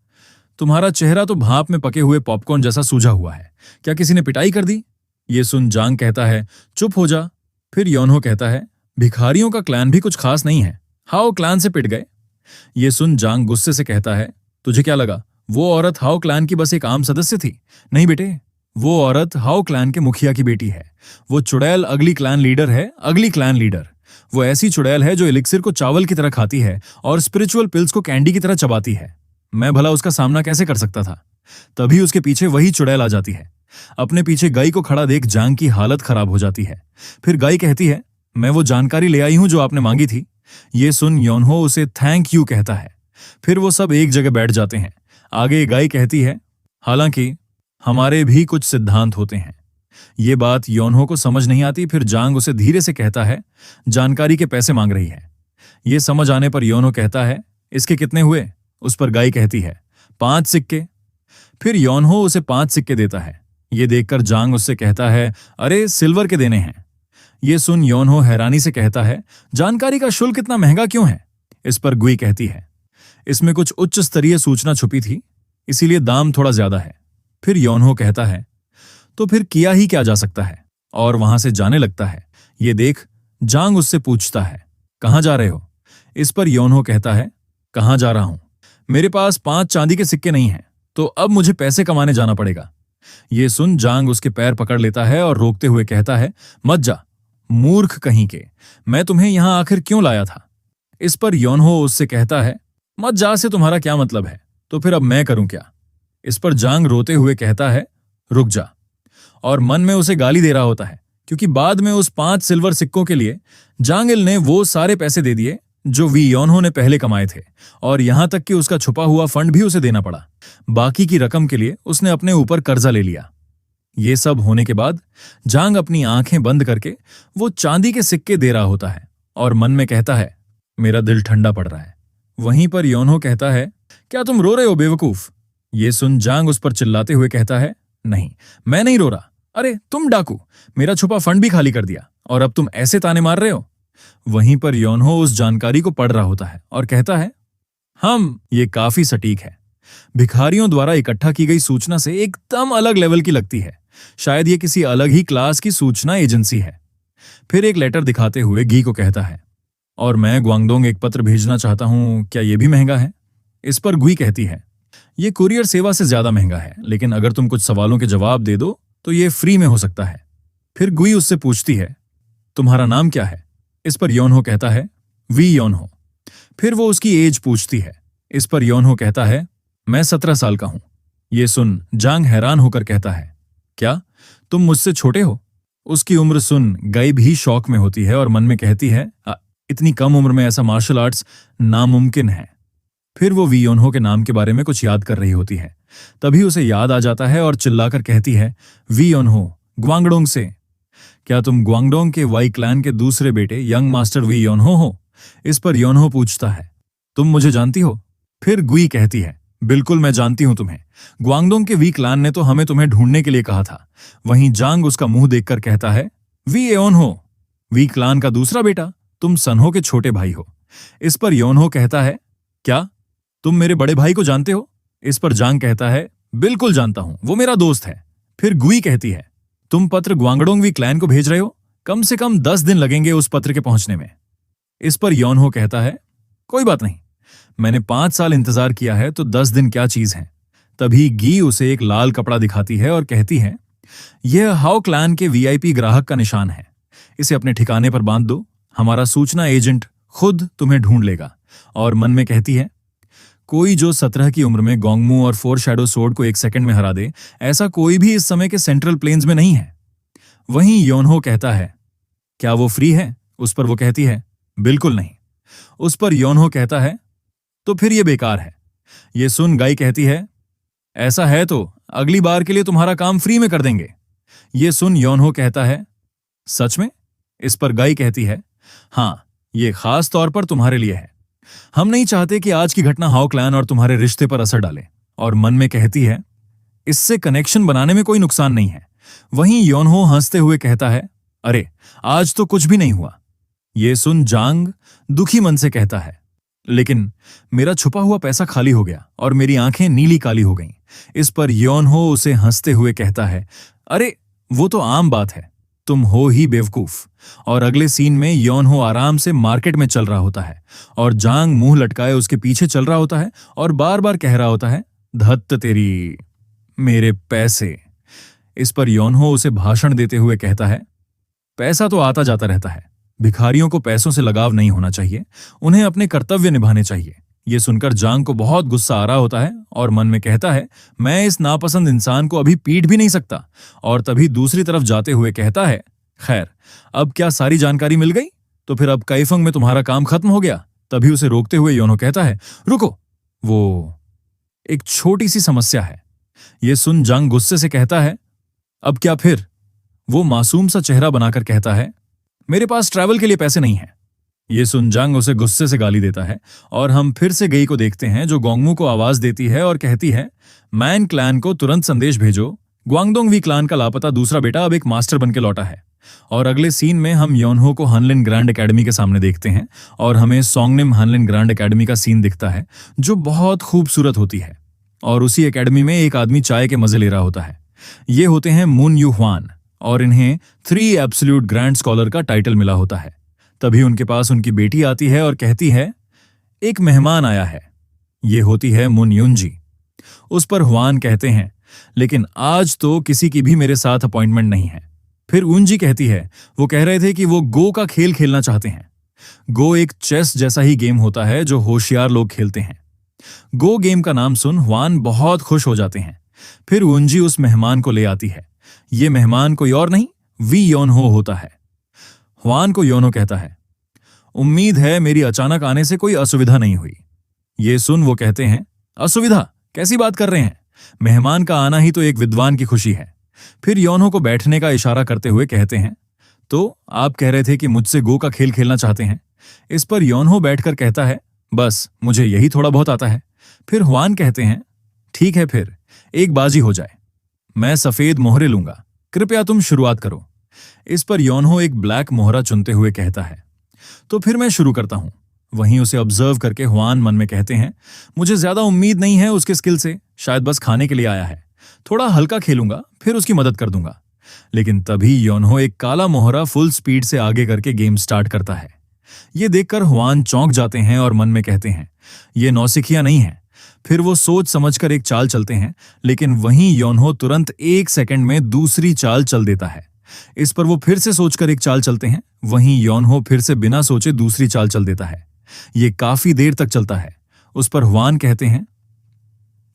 तुम्हारा चेहरा तो भाप में पके हुए पॉपकॉर्न जैसा सूजा हुआ है, क्या किसी ने पिटाई कर दी। ये सुन जांग कहता है, चुप हो जा। फिर योनहो कहता है, भिखारियों का क्लैन भी कुछ खास नहीं है, हाओ क्लैन से पिट गए। ये सुन जांग गुस्से से कहता है, तुझे क्या लगा वो औरत हाओ क्लैन की बस एक आम सदस्य थी। नहीं बेटे, वो औरत हाओ क्लैन के मुखिया की बेटी है। वो चुड़ैल अगली क्लैन लीडर है, अगली क्लैन लीडर। वो ऐसी चुड़ैल है जो एलिक्सिर को चावल की तरह खाती है और स्पिरिचुअल पिल्स को कैंडी की तरह चबाती है। मैं भला उसका सामना कैसे कर सकता था। तभी उसके पीछे वही चुड़ैल आ जाती है। अपने पीछे गाय को खड़ा देख जांग की हालत खराब हो जाती है। फिर गाय कहती है, मैं वो जानकारी ले आई हूं जो आपने मांगी थी। ये सुन योनहो उसे थैंक यू कहता है। फिर वो सब एक जगह बैठ जाते हैं। आगे गाय कहती है, हालांकि हमारे भी कुछ सिद्धांत होते हैं। ये बात योनहो को समझ नहीं आती। फिर जांग उसे धीरे से कहता है, जानकारी के पैसे मांग रही है। ये समझ आने पर योनहो कहता है, इसके कितने हुए। उस पर गाय कहती है, 5 सिक्के। फिर योनहो उसे 5 सिक्के देता है। ये देखकर जांग उससे कहता है, अरे सिल्वर के देने हैं। ये सुन योनहो हैरानी से कहता है, जानकारी का शुल्क इतना महंगा क्यों है। इस पर गुई कहती है, इसमें कुछ उच्च स्तरीय सूचना छुपी थी, इसीलिए दाम थोड़ा ज्यादा है। फिर योनहो कहता है, तो फिर किया ही क्या जा सकता है, और वहां से जाने लगता है। ये देख जांग उससे पूछता है, कहां जा रहे हो। इस पर योनहो कहता है, कहां जा रहा हूं, मेरे पास 5 चांदी के सिक्के नहीं हैं, तो अब मुझे पैसे कमाने जाना पड़ेगा। ये सुन जांग उसके पैर पकड़ लेता है और रोकते हुए कहता है, मत जा मूर्ख कहीं के, मैं तुम्हें यहां आखिर क्यों लाया था। इस पर योनहो उससे कहता है, मत जा से तुम्हारा क्या मतलब है, तो फिर अब मैं करूं क्या। इस पर जांग रोते हुए कहता है, रुक जा। और मन में उसे गाली दे रहा होता है, क्योंकि बाद में उस 5 सिल्वर सिक्कों के लिए जांगिल ने वो सारे पैसे दे दिए जो वी योनहो ने पहले कमाए थे, और यहां तक कि उसका छुपा हुआ फंड भी उसे देना पड़ा। बाकी की रकम के लिए उसने अपने ऊपर कर्जा ले लिया। ये सब होने के बाद जांग अपनी आंखें बंद करके वो चांदी के सिक्के दे रहा होता है और मन में कहता है, मेरा दिल ठंडा पड़ रहा है। वहीं पर योनहो कहता है, क्या तुम रो रहे हो बेवकूफ। ये सुन जांग उस पर चिल्लाते हुए कहता है, नहीं मैं नहीं रो रहा, अरे तुम डाकू, मेरा छुपा फंड भी खाली कर दिया और अब तुम ऐसे ताने मार रहे हो। वहीं पर योनहो उस जानकारी को पढ़ रहा होता है और कहता है, ये काफी सटीक है, भिखारियों द्वारा इकट्ठा की गई सूचना से एकदम अलग लेवल की लगती है, शायद ये किसी अलग ही क्लास की सूचना एजेंसी है। फिर एक लेटर दिखाते हुए गी को कहता है, और मैं ग्वांगडोंग एक पत्र भेजना चाहता हूं, क्या ये भी महंगा है? इस पर गुई कहती है, ये कुरियर सेवा से ज्यादा महंगा है, लेकिन अगर तुम कुछ सवालों के जवाब दे दो तो ये फ्री में हो सकता है। फिर गुई उससे पूछती है, तुम्हारा नाम क्या है? इस पर योनहो कहता है, वी योनहो। फिर वो उसकी एज पूछती है। इस पर योनहो कहता है, मैं 17 साल का हूं। ये सुन जांग हैरान होकर कहता है, क्या तुम मुझसे छोटे हो? उसकी उम्र सुन गई भी शौक में होती है और मन में कहती है, इतनी कम उम्र में ऐसा मार्शल आर्ट्स नामुमकिन है। फिर वो वी योनहो के नाम के बारे में कुछ याद कर रही होती है। तभी उसे याद आ जाता है और चिल्लाकर कहती है, वी योनहो, ग्वांगडोंग से। क्या तुम ग्वांगडोंग के वाई क्लैन के दूसरे बेटे यंग मास्टर वी योनहो हो? इस पर योनहो पूछता है, तुम मुझे जानती हो? फिर गुई कहती है, बिल्कुल मैं जानती हूं तुम्हें। ग्वांगडोंग के वी क्लैन ने तो हमें तुम्हें ढूंढने के लिए कहा था। वहीं जांग उसका मुंह देखकर कहता है, वी योनहो, वी क्लैन का दूसरा बेटा, तुम सनहो के छोटे भाई हो। इस पर योनहो कहता है, क्या तुम मेरे बड़े भाई को जानते हो? इस पर जांग कहता है, बिल्कुल जानता हूं, वो मेरा दोस्त है। फिर गुई कहती है, तुम पत्र ग्वांगडोंग वी क्लैन को भेज रहे हो? कम से कम 10 दिन लगेंगे उस पत्र के पहुंचने में। इस पर योनहो कहता है, कोई बात नहीं, मैंने 5 साल इंतजार किया है तो 10 दिन क्या चीज है। तभी गी उसे एक लाल कपड़ा दिखाती है और कहती है, यह हाओ क्लैन के वीआईपी ग्राहक का निशान है। इसे अपने ठिकाने पर बांध दो, हमारा सूचना एजेंट खुद तुम्हें ढूंढ लेगा। और मन में कहती है, कोई जो 17 की उम्र में गोंगमू और 4 शैडो सोर्ड को 1 सेकंड में हरा दे, ऐसा कोई भी इस समय के सेंट्रल प्लेन्स में नहीं है। वहीं योनहो कहता है, क्या वो फ्री है? उस पर वो कहती है, बिल्कुल नहीं। उस पर योनहो कहता है, तो फिर ये बेकार है। ये सुन गाई कहती है, ऐसा है तो अगली बार के लिए तुम्हारा काम फ्री में कर देंगे। ये सुन योनहो कहता है, सच में? इस पर गाई कहती है, हाँ, ये खास तौर पर तुम्हारे लिए है। हम नहीं चाहते कि आज की घटना हाओ क्लैन और तुम्हारे रिश्ते पर असर डाले। और मन में कहती है, इससे कनेक्शन बनाने में कोई नुकसान नहीं है। वहीं योनहो हंसते हुए कहता है, अरे आज तो कुछ भी नहीं हुआ। ये सुन जांग दुखी मन से कहता है, लेकिन मेरा छुपा हुआ पैसा खाली हो गया और मेरी आंखें नीली काली हो गईं। इस पर योनहो उसे हंसते हुए कहता है, अरे वो तो आम बात है, तुम हो ही बेवकूफ। और अगले सीन में योनहो आराम से मार्केट में चल रहा होता है और जांग मुंह लटकाए उसके पीछे चल रहा होता है और बार बार कह रहा होता है, धत्त तेरी, मेरे पैसे। इस पर योनहो उसे भाषण देते हुए कहता है, पैसा तो आता जाता रहता है, भिखारियों को पैसों से लगाव नहीं होना चाहिए, उन्हें अपने कर्तव्य निभाने चाहिए। ये सुनकर जांग को बहुत गुस्सा आ रहा होता है और मन में कहता है, मैं इस नापसंद इंसान को अभी पीट भी नहीं सकता। और तभी दूसरी तरफ जाते हुए कहता है, खैर अब क्या सारी जानकारी मिल गई? तो फिर अब काइफंग में तुम्हारा काम खत्म हो गया। तभी उसे रोकते हुए योनो कहता है, रुको, वो एक छोटी सी समस्या है। ये सुन जांग गुस्से से कहता है, अब क्या फिर? वो मासूम सा चेहरा बनाकर कहता है, मेरे पास ट्रैवल के लिए पैसे नहीं हैं। ये सुन जांग उसे गुस्से से गाली देता है और हम फिर से गई को देखते हैं जो गोंगमू को आवाज देती है और कहती है, मैन क्लैन को तुरंत संदेश भेजो, ग्वांगडोंग वी क्लैन का लापता दूसरा बेटा अब एक मास्टर बनकर लौटा है। और अगले सीन में हम योनहो को हनलिन ग्रैंड एकेडमी के सामने देखते हैं और हमें सोंगनिम हनलिन ग्रैंड एकेडमी का सीन दिखता है जो बहुत खूबसूरत होती है। और उसी एकेडमी में एक आदमी चाय के मजे ले रहा होता है। ये होते हैं मुन यू ह्वान और इन्हें 3 एब्सोल्यूट ग्रैंड स्कॉलर का टाइटल मिला होता है। तभी उनके पास उनकी बेटी आती है और कहती है, एक मेहमान आया है। ये होती है मुन युनजी। उस पर ह्वान कहते हैं, लेकिन आज तो किसी की भी मेरे साथ अपॉइंटमेंट नहीं है। फिर उनजी कहती है, वो कह रहे थे कि वो गो का खेल खेलना चाहते हैं। गो एक चेस जैसा ही गेम होता है जो होशियार लोग खेलते हैं। गो गेम का नाम सुन ह्वान बहुत खुश हो जाते हैं। फिर उनजी उस मेहमान को ले आती है। ये मेहमान कोई और नहीं, वी योनहो होता है। ह्वान को योनो कहता है, उम्मीद है मेरी अचानक आने से कोई असुविधा नहीं हुई। ये सुन वो कहते हैं, असुविधा? कैसी बात कर रहे हैं? मेहमान का आना ही तो एक विद्वान की खुशी है। फिर योनो को बैठने का इशारा करते हुए कहते हैं, तो आप कह रहे थे कि मुझसे गो का खेल खेलना चाहते हैं। इस पर योनो बैठकर कहता है, बस मुझे यही थोड़ा बहुत आता है। फिर ह्वान कहते हैं, ठीक है, फिर एक बाजी हो जाए, मैं सफेद मोहरे लूंगा, कृपया तुम शुरुआत करो। इस पर योनहो एक ब्लैक मोहरा चुनते हुए कहता है, तो फिर मैं शुरू करता हूं। वहीं उसे ऑब्जर्व करके ह्वान मन में कहते हैं, मुझे ज्यादा उम्मीद नहीं है उसके स्किल से, शायद बस खाने के लिए आया है, थोड़ा हल्का खेलूंगा, फिर उसकी मदद कर दूंगा। लेकिन तभी योनहो एक काला मोहरा फुल स्पीड से आगे करके गेम स्टार्ट करता है। ये देखकर हुआन चौंक जाते हैं और मन में कहते हैं, ये नौसिखिया नहीं है। फिर वो सोच समझकर एक चाल चलते हैं, लेकिन वहीं योनहो तुरंत 1 सेकंड में दूसरी चाल चल देता है। इस पर वो फिर से सोचकर एक चाल चलते हैं, वहीं योनहो फिर से बिना सोचे दूसरी चाल चल देता है। ये काफी देर तक चलता है। उस पर हुआन कहते हैं,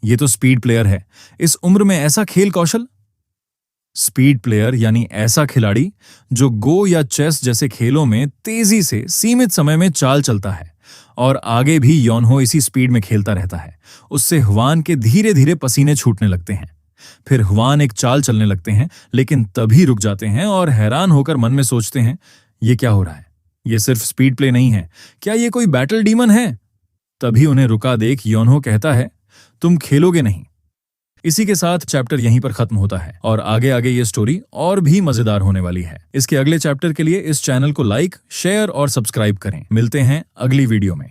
ये तो स्पीड प्लेयर है, इस उम्र में ऐसा खेल कौशल। स्पीड प्लेयर यानी ऐसा खिलाड़ी जो गो या चेस जैसे खेलों में तेजी से सीमित समय में चाल चलता है, और आगे भी योनहो इसी स्पीड में खेलता रहता है। उससे हुआन के धीरे धीरे पसीने छूटने लगते हैं। फिर हुआन एक चाल चलने लगते हैं, लेकिन तभी रुक जाते हैं और हैरान होकर मन में सोचते हैं, ये क्या हो रहा है? ये सिर्फ स्पीड प्ले नहीं है, क्या ये कोई बैटल डीमन है? तभी उन्हें रुका देख योनहो कहता है, तुम खेलोगे नहीं। इसी के साथ चैप्टर यहीं पर खत्म होता है और आगे आगे ये स्टोरी और भी मजेदार होने वाली है। इसके अगले चैप्टर के लिए इस चैनल को लाइक, शेयर और सब्सक्राइब करें। मिलते हैं अगली वीडियो में।